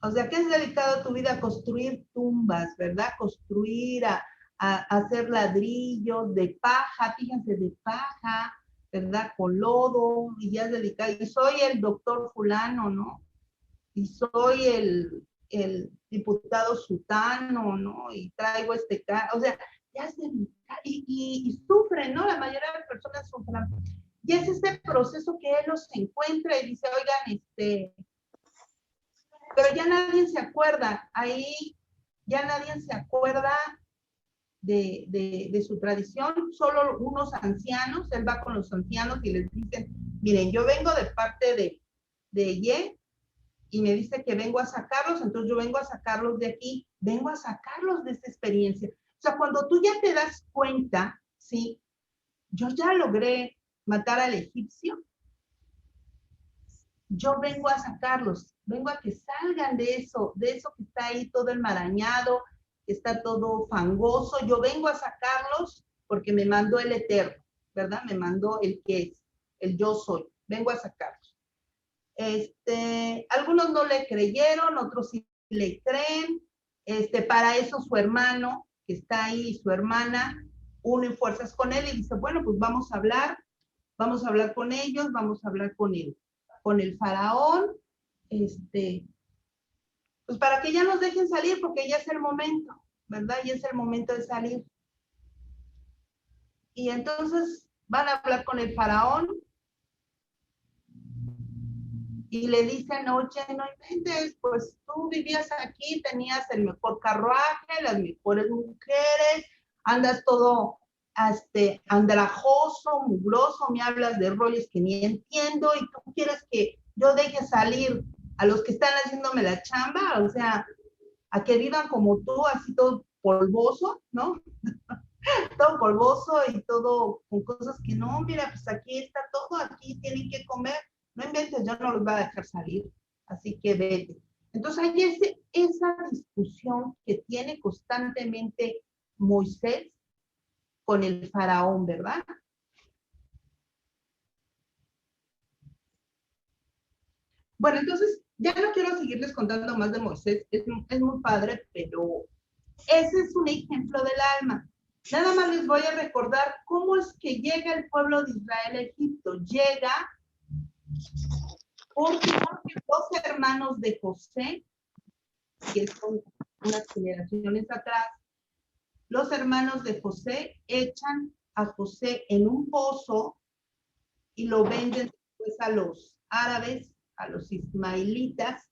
O sea, ¿qué has dedicado tu vida a construir tumbas, ¿verdad? Construir, a hacer ladrillos de paja, fíjense, de paja, ¿verdad? Con lodo, y ya has dedicado, y soy el doctor fulano, ¿no? Y soy el diputado sutano, ¿no? Y traigo o sea, ya se dedica, y sufren, ¿no? La mayoría de las personas sufren. Y es este proceso que él los encuentra y dice, oigan, pero ya nadie se acuerda, ahí ya nadie se acuerda de su tradición, solo unos ancianos, él va con los ancianos y les dicen, miren, yo vengo de parte de Ye, y me dice que vengo a sacarlos, entonces yo vengo a sacarlos de aquí, vengo a sacarlos de esta experiencia. O sea, cuando tú ya te das cuenta, ¿sí? Yo ya logré matar al egipcio, yo vengo a sacarlos, vengo a que salgan de eso que está ahí todo enmarañado, que está todo fangoso, yo vengo a sacarlos porque me mandó el Eterno, ¿verdad? Me mandó el que es, el yo soy, vengo a sacarlos. Algunos no le creyeron, otros sí le creen, para eso su hermano, que está ahí, su hermana, unen fuerzas con él y dice, bueno, pues vamos a hablar con ellos, vamos a hablar con el faraón, pues para que ya nos dejen salir, porque ya es el momento, ¿verdad? Ya es el momento de salir. Y entonces van a hablar con el faraón y le dicen, oye, no inventes, pues tú vivías aquí, tenías el mejor carruaje, las mejores mujeres, andas todo andrajoso, mugroso, me hablas de rollos que ni entiendo y tú quieres que yo deje salir a los que están haciéndome la chamba, o sea, a que vivan como tú, así todo polvoso, ¿no? Todo polvoso y todo con cosas que no, mira, pues aquí está todo, aquí tienen que comer, no inventes, yo no los voy a dejar salir, así que vete. Entonces hay esa discusión que tiene constantemente Moisés con el faraón, ¿verdad? Bueno, entonces ya no quiero seguirles contando más de Moisés, es muy padre, pero ese es un ejemplo del alma. Nada más les voy a recordar cómo es que llega el pueblo de Israel a Egipto. Llega porque dos hermanos de José, que son unas generaciones atrás, los hermanos de José echan a José en un pozo y lo venden después a los árabes, a los ismaelitas,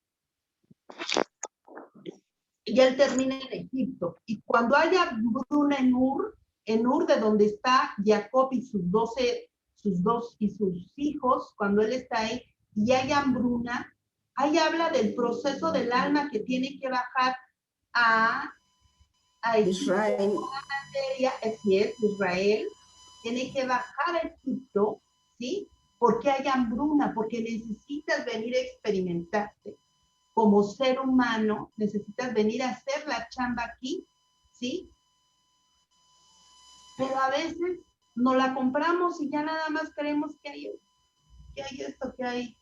y él termina en Egipto. Y cuando haya hambruna en Ur, de donde está Jacob y sus hijos, cuando él está ahí, y hay hambruna, ahí habla del proceso del alma que tiene que bajar a Israel. Así es, Israel tiene que bajar a Egipto, ¿sí? Porque hay hambruna, porque necesitas venir a experimentarte. Como ser humano, necesitas venir a hacer la chamba aquí, ¿sí? Pero a veces no la compramos y ya nada más creemos que hay esto, que hay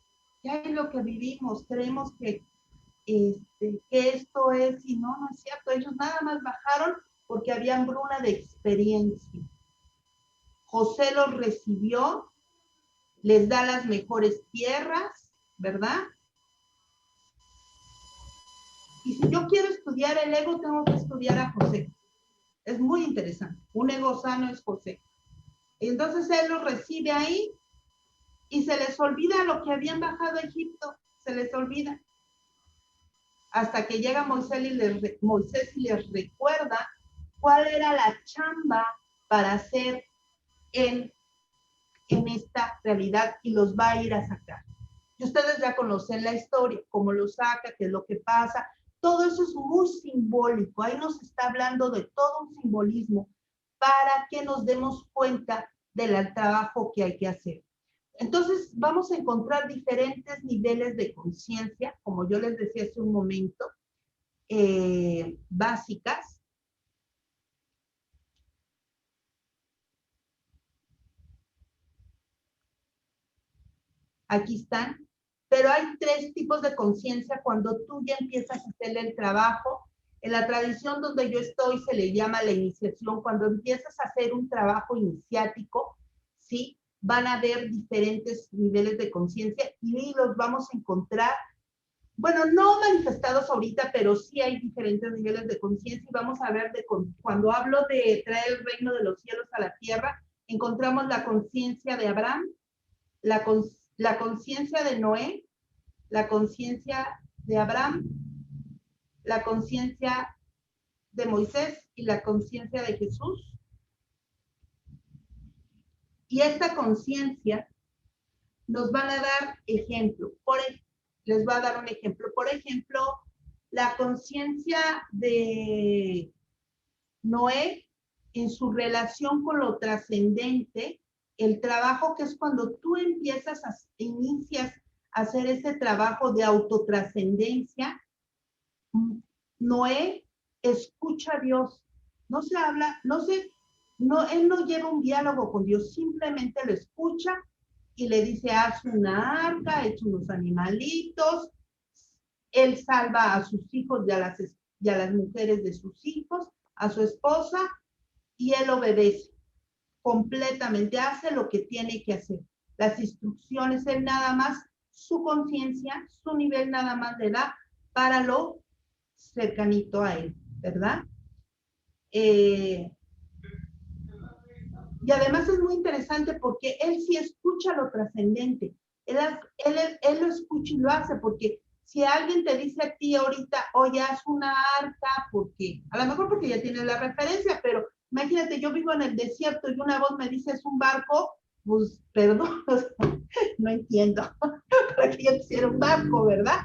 lo que vivimos, creemos que esto es, y no es cierto, ellos nada más bajaron porque había hambruna de experiencia. José los recibió, les da las mejores tierras, ¿verdad? Y si yo quiero estudiar el ego, tengo que estudiar a José. Es muy interesante. Un ego sano es José. Y entonces él los recibe ahí y se les olvida lo que habían bajado a Egipto. Se les olvida. Hasta que llega Moisés y les recuerda cuál era la chamba para hacer en esta realidad y los va a ir a sacar. Y ustedes ya conocen la historia, cómo lo saca, qué es lo que pasa. Todo eso es muy simbólico. Ahí nos está hablando de todo un simbolismo para que nos demos cuenta del trabajo que hay que hacer. Entonces, vamos a encontrar diferentes niveles de conciencia, como yo les decía hace un momento, básicas. Aquí están. Pero hay 3 tipos de conciencia cuando tú ya empiezas a hacer el trabajo. En la tradición donde yo estoy se le llama la iniciación. Cuando empiezas a hacer un trabajo iniciático, ¿sí? Van a haber diferentes niveles de conciencia y los vamos a encontrar, bueno, no manifestados ahorita, pero sí hay diferentes niveles de conciencia y vamos a ver cuando hablo de traer el reino de los cielos a la tierra, encontramos la conciencia de Abraham, la conciencia de Noé, la conciencia de Abraham, la conciencia de Moisés y la conciencia de Jesús. Y esta conciencia nos van a dar ejemplo. Les voy a dar un ejemplo. Por ejemplo, la conciencia de Noé en su relación con lo trascendente, el trabajo que es cuando tú inicias a hacer ese trabajo de autotrascendencia. Noé escucha a Dios, no se habla, él no lleva un diálogo con Dios, simplemente lo escucha y le dice, haz una arca, echa unos animalitos, él salva a sus hijos y a las mujeres de sus hijos, a su esposa, y él obedece completamente, hace lo que tiene que hacer. Las instrucciones, él nada más, su conciencia, su nivel nada más le da para lo cercanito a él, ¿verdad? Y además es muy interesante porque él sí escucha lo trascendente. Él lo escucha y lo hace, porque si alguien te dice a ti ahorita, oye, haz una arca, porque a lo mejor porque ya tienes la referencia, pero imagínate, yo vivo en el desierto y una voz me dice, es un barco, pues perdón, no entiendo para que yo quisiera un barco, ¿verdad?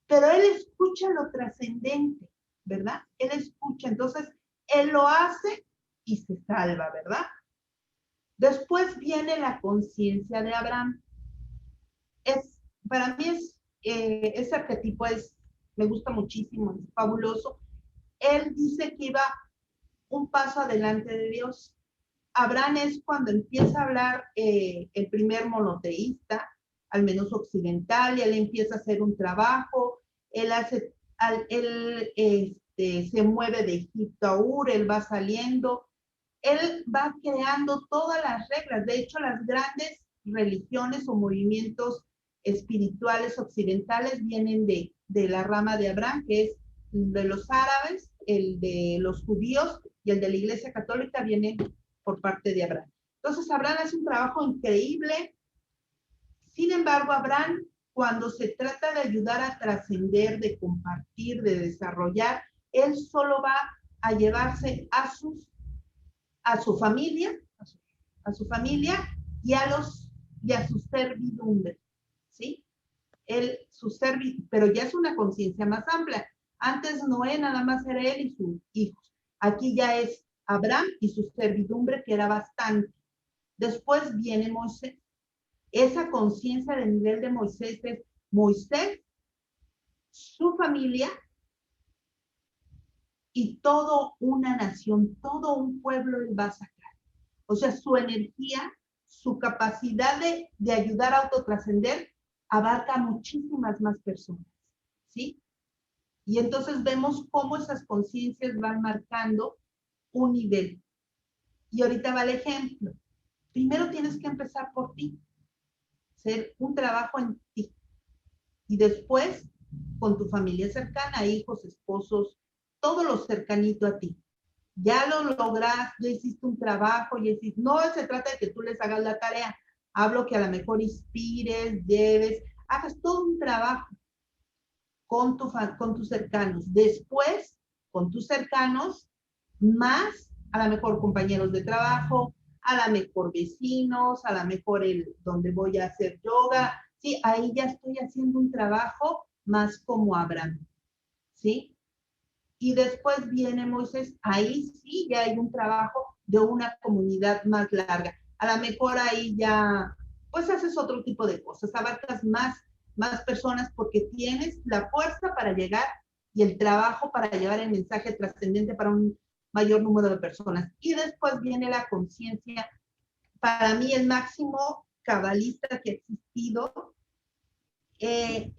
Pero él escucha lo trascendente, ¿verdad? Él escucha, entonces él lo hace y se salva, ¿verdad? Después viene la conciencia de Abraham. Para mí ese arquetipo me gusta muchísimo, es fabuloso. Él dice que iba un paso adelante de Dios. Abraham es cuando empieza a hablar el primer monoteísta, al menos occidental, y él empieza a hacer un trabajo, él se mueve de Egipto a Ur, él va saliendo, él va creando todas las reglas. De hecho, las grandes religiones o movimientos espirituales occidentales vienen de la rama de Abraham, que es de los árabes, el de los judíos y el de la Iglesia Católica viene por parte de Abraham. Entonces, Abraham hace un trabajo increíble. Sin embargo, Abraham, cuando se trata de ayudar a trascender, de compartir, de desarrollar, él solo va a llevarse a su familia y a su servidumbre, ¿sí? Pero ya es una conciencia más amplia. Antes Noé nada más era él y sus hijos. Aquí ya es Abraham y su servidumbre, que era bastante. Después viene Moisés. Esa conciencia del nivel de Moisés es Moisés, su familia y toda una nación, todo un pueblo él va a sacar. O sea, su energía, su capacidad de ayudar a autotrascender abarca a muchísimas más personas, ¿sí? Y entonces vemos cómo esas conciencias van marcando un nivel. Y ahorita va el ejemplo. Primero tienes que empezar por ti, hacer un trabajo en ti. Y después con tu familia cercana, hijos, esposos, todo lo cercanito a ti. Ya lo lograste, ya hiciste un trabajo, no se trata de que tú les hagas la tarea, hablo que a lo mejor inspires, lleves, hagas todo un trabajo con tus cercanos. Después, con tus cercanos, más a lo mejor compañeros de trabajo, a lo mejor vecinos, a lo mejor donde voy a hacer yoga. Sí, ahí ya estoy haciendo un trabajo más como Abraham, ¿sí? Y después viene Moisés, ahí sí ya hay un trabajo de una comunidad más larga. A lo mejor ahí ya, pues haces otro tipo de cosas, abarcas más personas porque tienes la fuerza para llegar y el trabajo para llevar el mensaje trascendente para un mayor número de personas. Y después viene la conciencia, para mí el máximo cabalista que ha existido en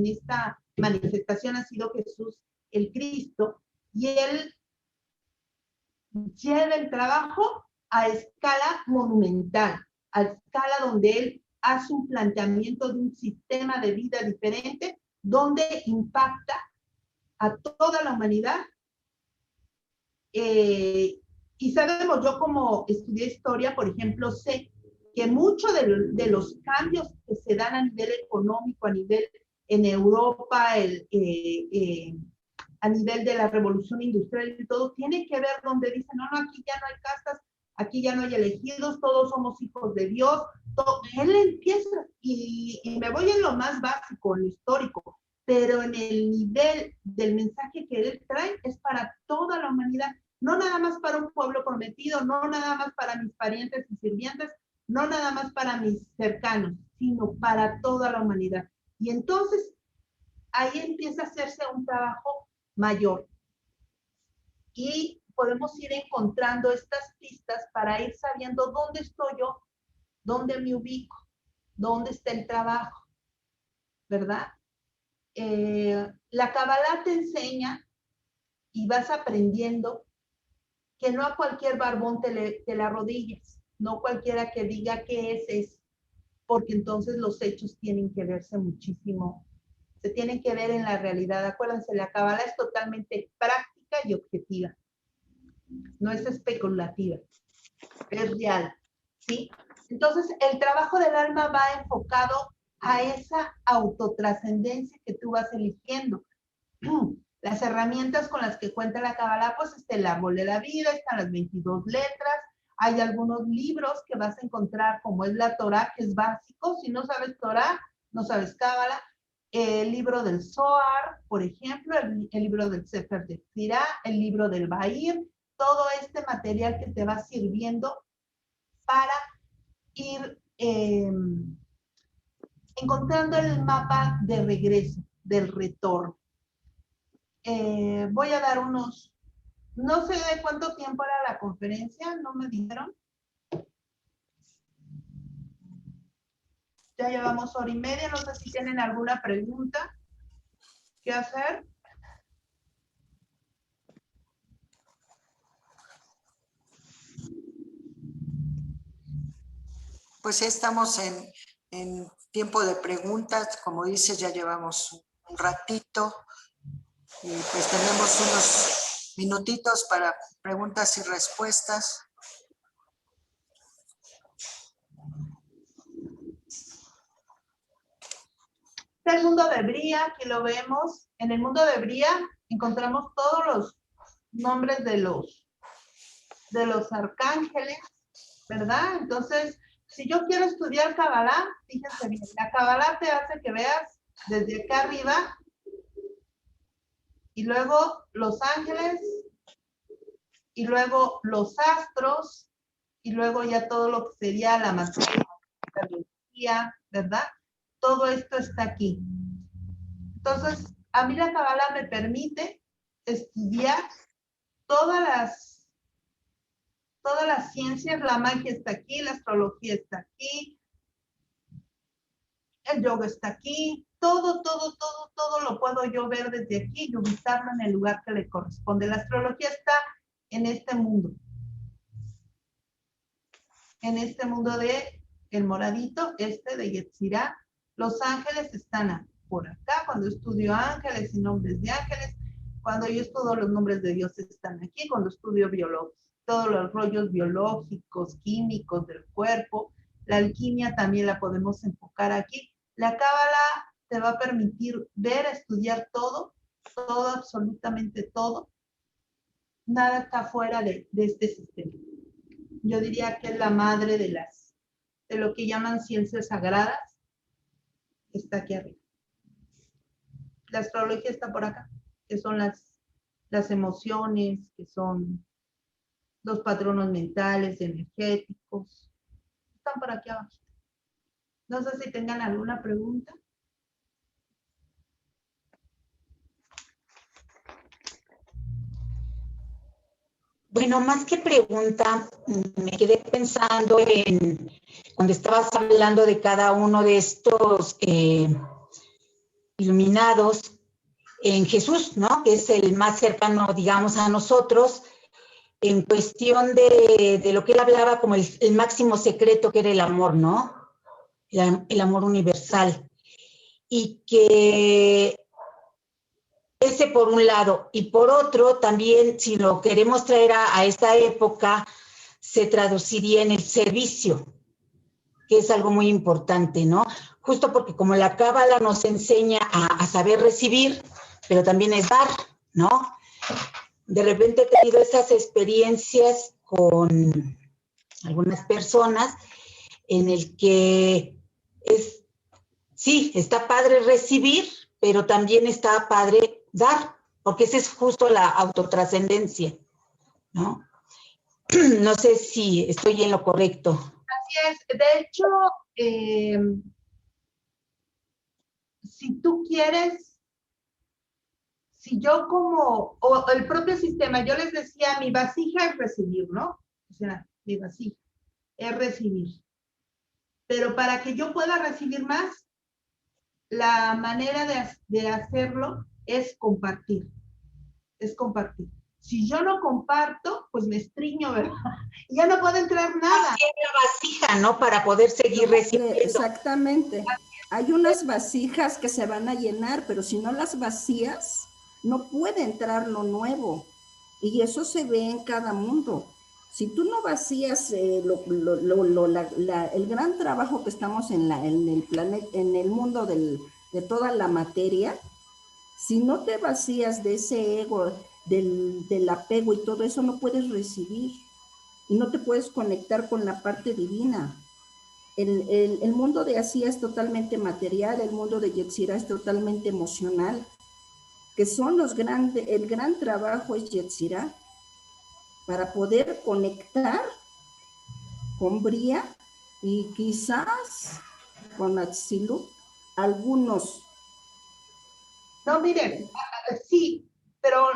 esta manifestación ha sido Jesús el Cristo, y él lleva el trabajo a escala monumental, a escala donde él hace un planteamiento de un sistema de vida diferente, donde impacta a toda la humanidad. Y sabemos, yo como estudié historia, por ejemplo, sé que muchos de los cambios que se dan a nivel económico, a nivel en Europa, a nivel de la revolución industrial y todo, tiene que ver donde dicen, no, aquí ya no hay castas, aquí ya no hay elegidos, todos somos hijos de Dios. Él empieza, y me voy en lo más básico, en lo histórico, pero en el nivel del mensaje que él trae es para toda la humanidad, no nada más para un pueblo prometido, no nada más para mis parientes y sirvientes, no nada más para mis cercanos, sino para toda la humanidad. Y entonces ahí empieza a hacerse un trabajo mayor. Y podemos ir encontrando estas pistas para ir sabiendo dónde estoy yo, dónde me ubico, dónde está el trabajo, ¿verdad? La Kabbalah te enseña y vas aprendiendo que no a cualquier barbón te la arrodillas, no cualquiera que diga qué es, porque entonces los hechos tienen que verse muchísimo, se tienen que ver en la realidad. Acuérdense, la Kabbalah es totalmente práctica y objetiva. no es especulativa, es real, ¿sí? Entonces, el trabajo del alma va enfocado a esa autotrascendencia que tú vas eligiendo. Las herramientas con las que cuenta la Kabbalah, pues está el árbol de la vida, están las 22 letras, hay algunos libros que vas a encontrar, como es la Torah, que es básico. Si no sabes Torah, no sabes Kabbalah. El libro del Zohar, por ejemplo, el libro del Sefer de Tzira, el libro del Bahir, todo este material que te va sirviendo para ir encontrando el mapa de regreso, del retorno. Voy a dar unos, no sé de cuánto tiempo era la conferencia, no me dijeron. Ya llevamos 1:30, no sé si tienen alguna pregunta que hacer. Pues estamos en tiempo de preguntas, como dices, ya llevamos un ratito y pues tenemos unos minutitos para preguntas y respuestas. Está el mundo de Bria, aquí lo vemos. En el mundo de Bria encontramos todos los nombres de los arcángeles, ¿verdad? Entonces, si yo quiero estudiar Kabbalah, fíjense bien, la Kabbalah te hace que veas desde acá arriba y luego los ángeles y luego los astros y luego ya todo lo que sería la materia, la biología, ¿verdad? Todo esto está aquí. Entonces, a mí la Kabbalah me permite estudiar todas las ciencias. La magia está aquí, la astrología está aquí, el yoga está aquí, todo lo puedo yo ver desde aquí y ubicarlo en el lugar que le corresponde. La astrología está en este mundo de el moradito, de Yetzirah. Los ángeles están por acá, cuando estudio ángeles y nombres de ángeles. Cuando yo estudio los nombres de Dios están aquí. Cuando estudio todos los rollos biológicos, químicos del cuerpo, la alquimia también la podemos enfocar aquí. La Kabbalah te va a permitir ver, estudiar todo, absolutamente todo. Nada está fuera de este sistema. Yo diría que es la madre de lo que llaman ciencias sagradas. Está aquí arriba. La astrología está por acá, que son las emociones, que son los patronos mentales, energéticos. Están por aquí abajo. No sé si tengan alguna pregunta. Bueno, más que pregunta, me quedé pensando en cuando estabas hablando de cada uno de estos iluminados en Jesús, ¿no? Que es el más cercano, digamos, a nosotros, en cuestión de lo que él hablaba como el máximo secreto, que era el amor, ¿no? El amor universal. Y que ese por un lado, y por otro también, si lo queremos traer a esta época, se traduciría en el servicio, que es algo muy importante, ¿no? Justo porque como la Cábala nos enseña a saber recibir, pero también es dar, ¿no? De repente he tenido esas experiencias con algunas personas en el que sí, está padre recibir, pero también está padre dar, porque esa es justo la autotrascendencia, ¿no? No sé si estoy en lo correcto. Así es. De hecho, si tú quieres, si yo o el propio sistema, yo les decía, mi vasija es recibir, ¿no? O sea, mi vasija es recibir. Pero para que yo pueda recibir más, la manera de hacerlo es compartir. Es compartir. Si yo no comparto, pues me estriño, ¿verdad? Y ya no puede entrar nada. Hay una vasija, ¿no? Para poder seguir recibiendo. Exactamente. Hay unas vasijas que se van a llenar, pero si no las vacías, no puede entrar lo nuevo. Y eso se ve en cada mundo. Si tú no vacías el gran trabajo que estamos en el planeta, en el mundo de toda la materia, si no te vacías de ese ego, del apego y todo eso, no puedes recibir y no te puedes conectar con la parte divina. El mundo de Asía es totalmente material, el mundo de Yetzirah es totalmente emocional, que son el gran trabajo es Yetzirah, para poder conectar con Bria y quizás con Atzilut, algunos. No, miren, sí, pero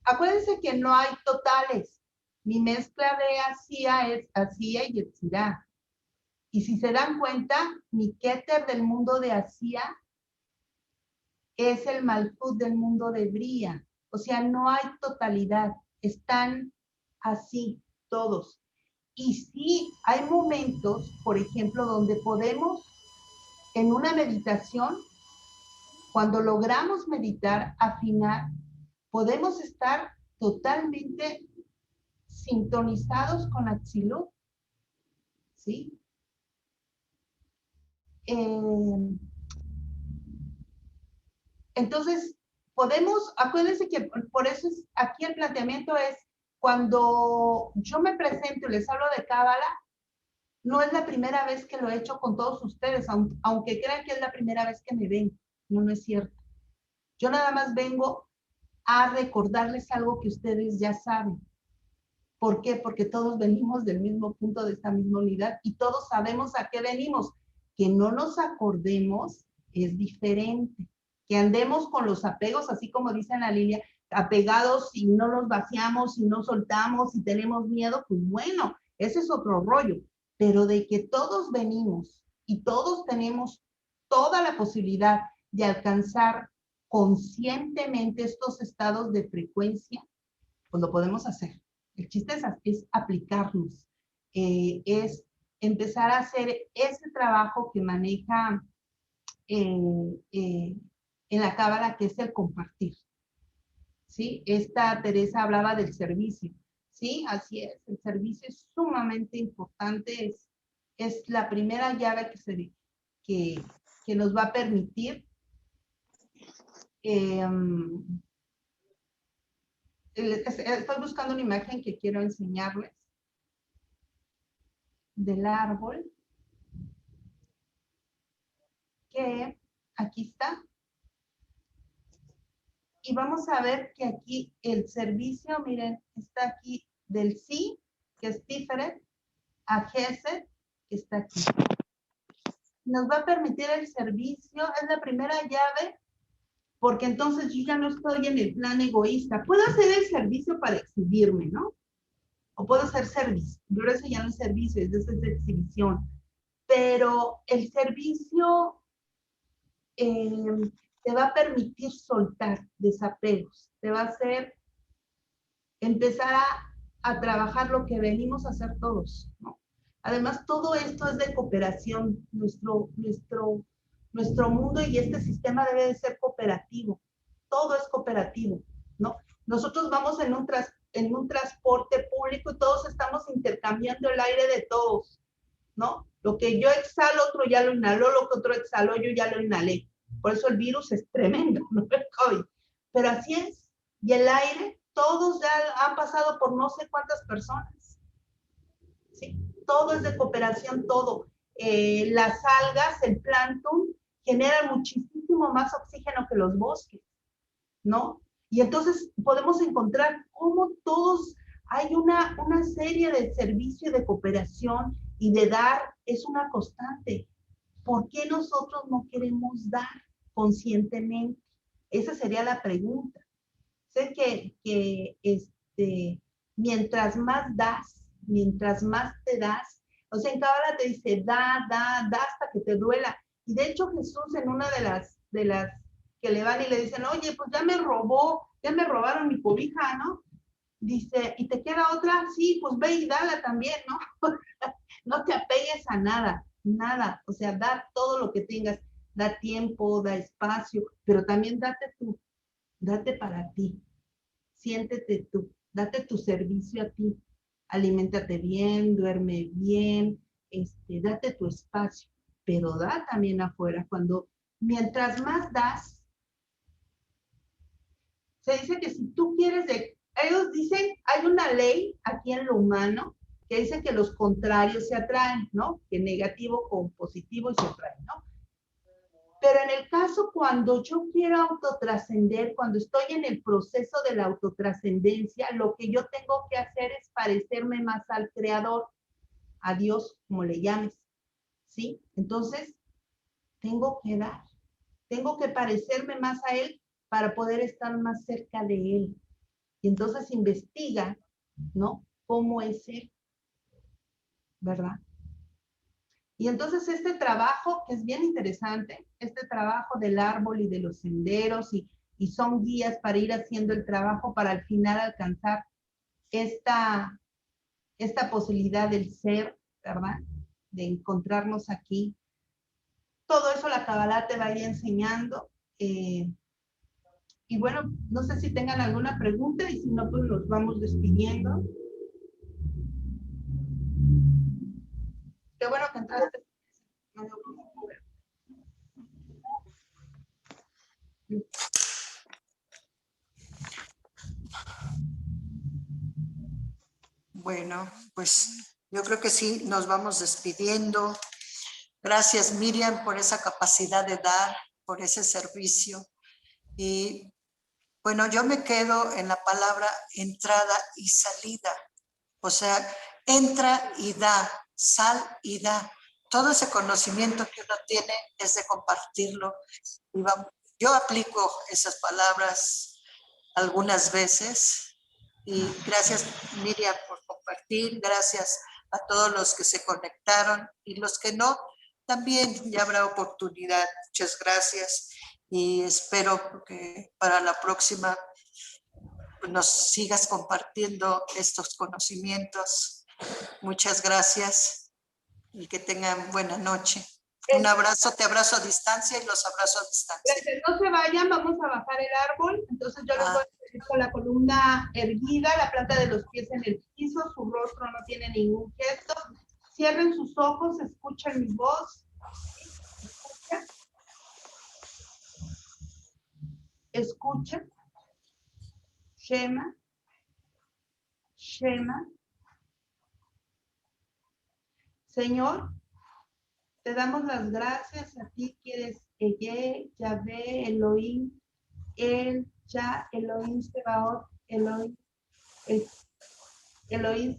acuérdense que no hay totales. Mi mezcla de Asía es Asía y Yetzirah. Y si se dan cuenta, mi Keter del mundo de Asía es el Malhut del mundo de Bria. O sea, no hay totalidad. Están así todos. Y sí, hay momentos, por ejemplo, donde podemos, en una meditación, cuando logramos meditar, afinar, podemos estar totalmente sintonizados con Atzilut, ¿sí? Entonces, podemos, acuérdense que por eso es, aquí el planteamiento es, cuando yo me presento y les hablo de Cábala, no es la primera vez que lo he hecho con todos ustedes, aunque crean que es la primera vez que me ven. No, no es cierto. Yo nada más vengo a recordarles algo que ustedes ya saben. ¿Por qué? Porque todos venimos del mismo punto, de esta misma unidad, y todos sabemos a qué venimos. Que no nos acordemos es diferente. Que andemos con los apegos, así como dice Ana Lilia, apegados y no los vaciamos y no soltamos y tenemos miedo, pues bueno, ese es otro rollo. Pero de que todos venimos y todos tenemos toda la posibilidad de alcanzar conscientemente estos estados de frecuencia, pues lo podemos hacer. El chiste es aplicarlos, es empezar a hacer ese trabajo que maneja en la Cábala, que es el compartir. ¿Sí? Esta Teresa hablaba del servicio. Sí, así es. El servicio es sumamente importante. Es la primera llave que nos va a permitir estoy buscando una imagen que quiero enseñarles del árbol, que aquí está. Y vamos a ver que aquí el servicio, miren, está aquí del sí, que es Tiferet, a Gesed, que está aquí. Nos va a permitir el servicio, es la primera llave, porque entonces yo ya no estoy en el plan egoísta. Puedo hacer el servicio para exhibirme, ¿no? O puedo hacer servicio, pero eso ya no es servicio, eso es exhibición. Pero el servicio te va a permitir soltar desapegos, te va a hacer empezar a trabajar lo que venimos a hacer todos, ¿no? Además, todo esto es de cooperación. Nuestro mundo y este sistema debe de ser cooperativo. Todo es cooperativo, ¿no? Nosotros vamos en un transporte público y todos estamos intercambiando el aire de todos, ¿no? Lo que yo exhalo, otro ya lo inhaló, lo que otro exhaló, yo ya lo inhalé. Por eso el virus es tremendo, ¿no? El COVID. Pero así es. Y el aire, todos ya han pasado por no sé cuántas personas. ¿Sí? Todo es de cooperación, todo. Las algas, el plancton, generan muchísimo más oxígeno que los bosques, ¿no? Y entonces podemos encontrar cómo todos, hay una serie de servicio y de cooperación y de dar, es una constante. ¿Por qué nosotros no queremos dar conscientemente? Esa sería la pregunta. Sé que mientras más das, mientras más te das, o sea, en Cábala te dice, da hasta que te duela. Y de hecho Jesús en una de las que le van y le dicen, oye, pues ya me robaron mi cobija, ¿no? Dice, ¿y te queda otra? Sí, pues ve y dala también, ¿no? No te apegues a nada, nada. O sea, da todo lo que tengas, da tiempo, da espacio, pero también date tú, date para ti, siéntete tú, Date tu servicio a ti. Aliméntate bien, duerme bien, date tu espacio, pero da también afuera. Mientras más das, se dice que si tú quieres, ellos dicen, hay una ley aquí en lo humano que dice que los contrarios se atraen, ¿no? Que negativo con positivo y se atraen, ¿no? Pero en el caso cuando yo quiero autotrascender, cuando estoy en el proceso de la autotrascendencia, lo que yo tengo que hacer es parecerme más al Creador, a Dios, como le llames, ¿sí? Entonces, tengo que dar, tengo que parecerme más a Él para poder estar más cerca de Él. Y entonces investiga, ¿no? ¿Cómo es Él? ¿Verdad? Y entonces este trabajo, que es bien interesante, este trabajo del árbol y de los senderos, y son guías para ir haciendo el trabajo para al final alcanzar esta posibilidad del ser, ¿verdad? De encontrarnos aquí. Todo eso la Kabbalah te va a ir enseñando. Y bueno, no sé si tengan alguna pregunta, y si no, pues los vamos despidiendo. Qué bueno que entraste. Bueno, pues yo creo que sí, nos vamos despidiendo. Gracias, Miriam, por esa capacidad de dar, por ese servicio. Y bueno, yo me quedo en la palabra entrada y salida. O sea, entra y da, sal y da. Todo ese conocimiento que uno tiene es de compartirlo. Y yo aplico esas palabras algunas veces. Y gracias, Miriam, por compartir. Gracias a todos los que se conectaron y los que no, también ya habrá oportunidad. Muchas gracias y espero que para la próxima nos sigas compartiendo estos conocimientos. Muchas gracias y que tengan buena noche. Un abrazo, te abrazo a distancia y los abrazo a distancia. No se vayan, vamos a bajar el árbol. Entonces yo les voy a decir con la columna erguida, la planta de los pies en el piso, su rostro no tiene ningún gesto. Cierren sus ojos, escuchen mi voz. Escucha. Shema. Shema. Señor, te damos las gracias a ti que eres Eye, Yahvé, Elohim, El, Ya, Elohim Sebaot, Elohim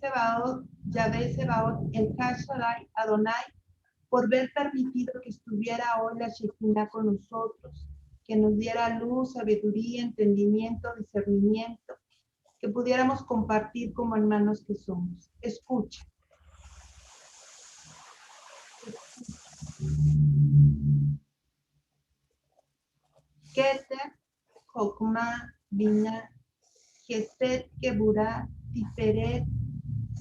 Sebaot, Yahvé Sebaot, El Hashaddai, Adonai, por haber permitido que estuviera hoy la Shekinah con nosotros, que nos diera luz, sabiduría, entendimiento, discernimiento, que pudiéramos compartir como hermanos que somos. Escucha. Keter, Chokmah, Binah, Gesed, Geburah, Tiferet,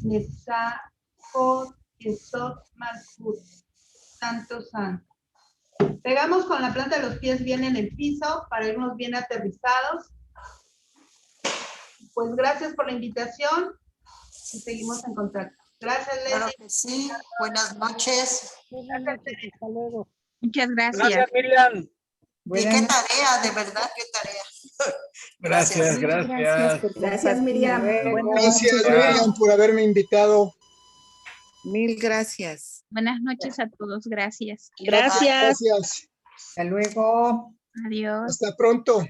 Netzah, Hod, Yesod, Malchut. Santo, santo. Pegamos con la planta de los pies bien en el piso para irnos bien aterrizados. Pues gracias por la invitación y seguimos en contacto. Gracias, Leslie. Claro que sí. Buenas noches. Hasta luego. Muchas gracias. Gracias, Miriam. Y qué tarea, de verdad, qué tarea. Gracias, gracias. Gracias, Miriam. Gracias, Miriam, por haberme invitado. Mil gracias. Buenas noches a todos. Gracias. Gracias. Gracias. Hasta luego. Adiós. Hasta pronto.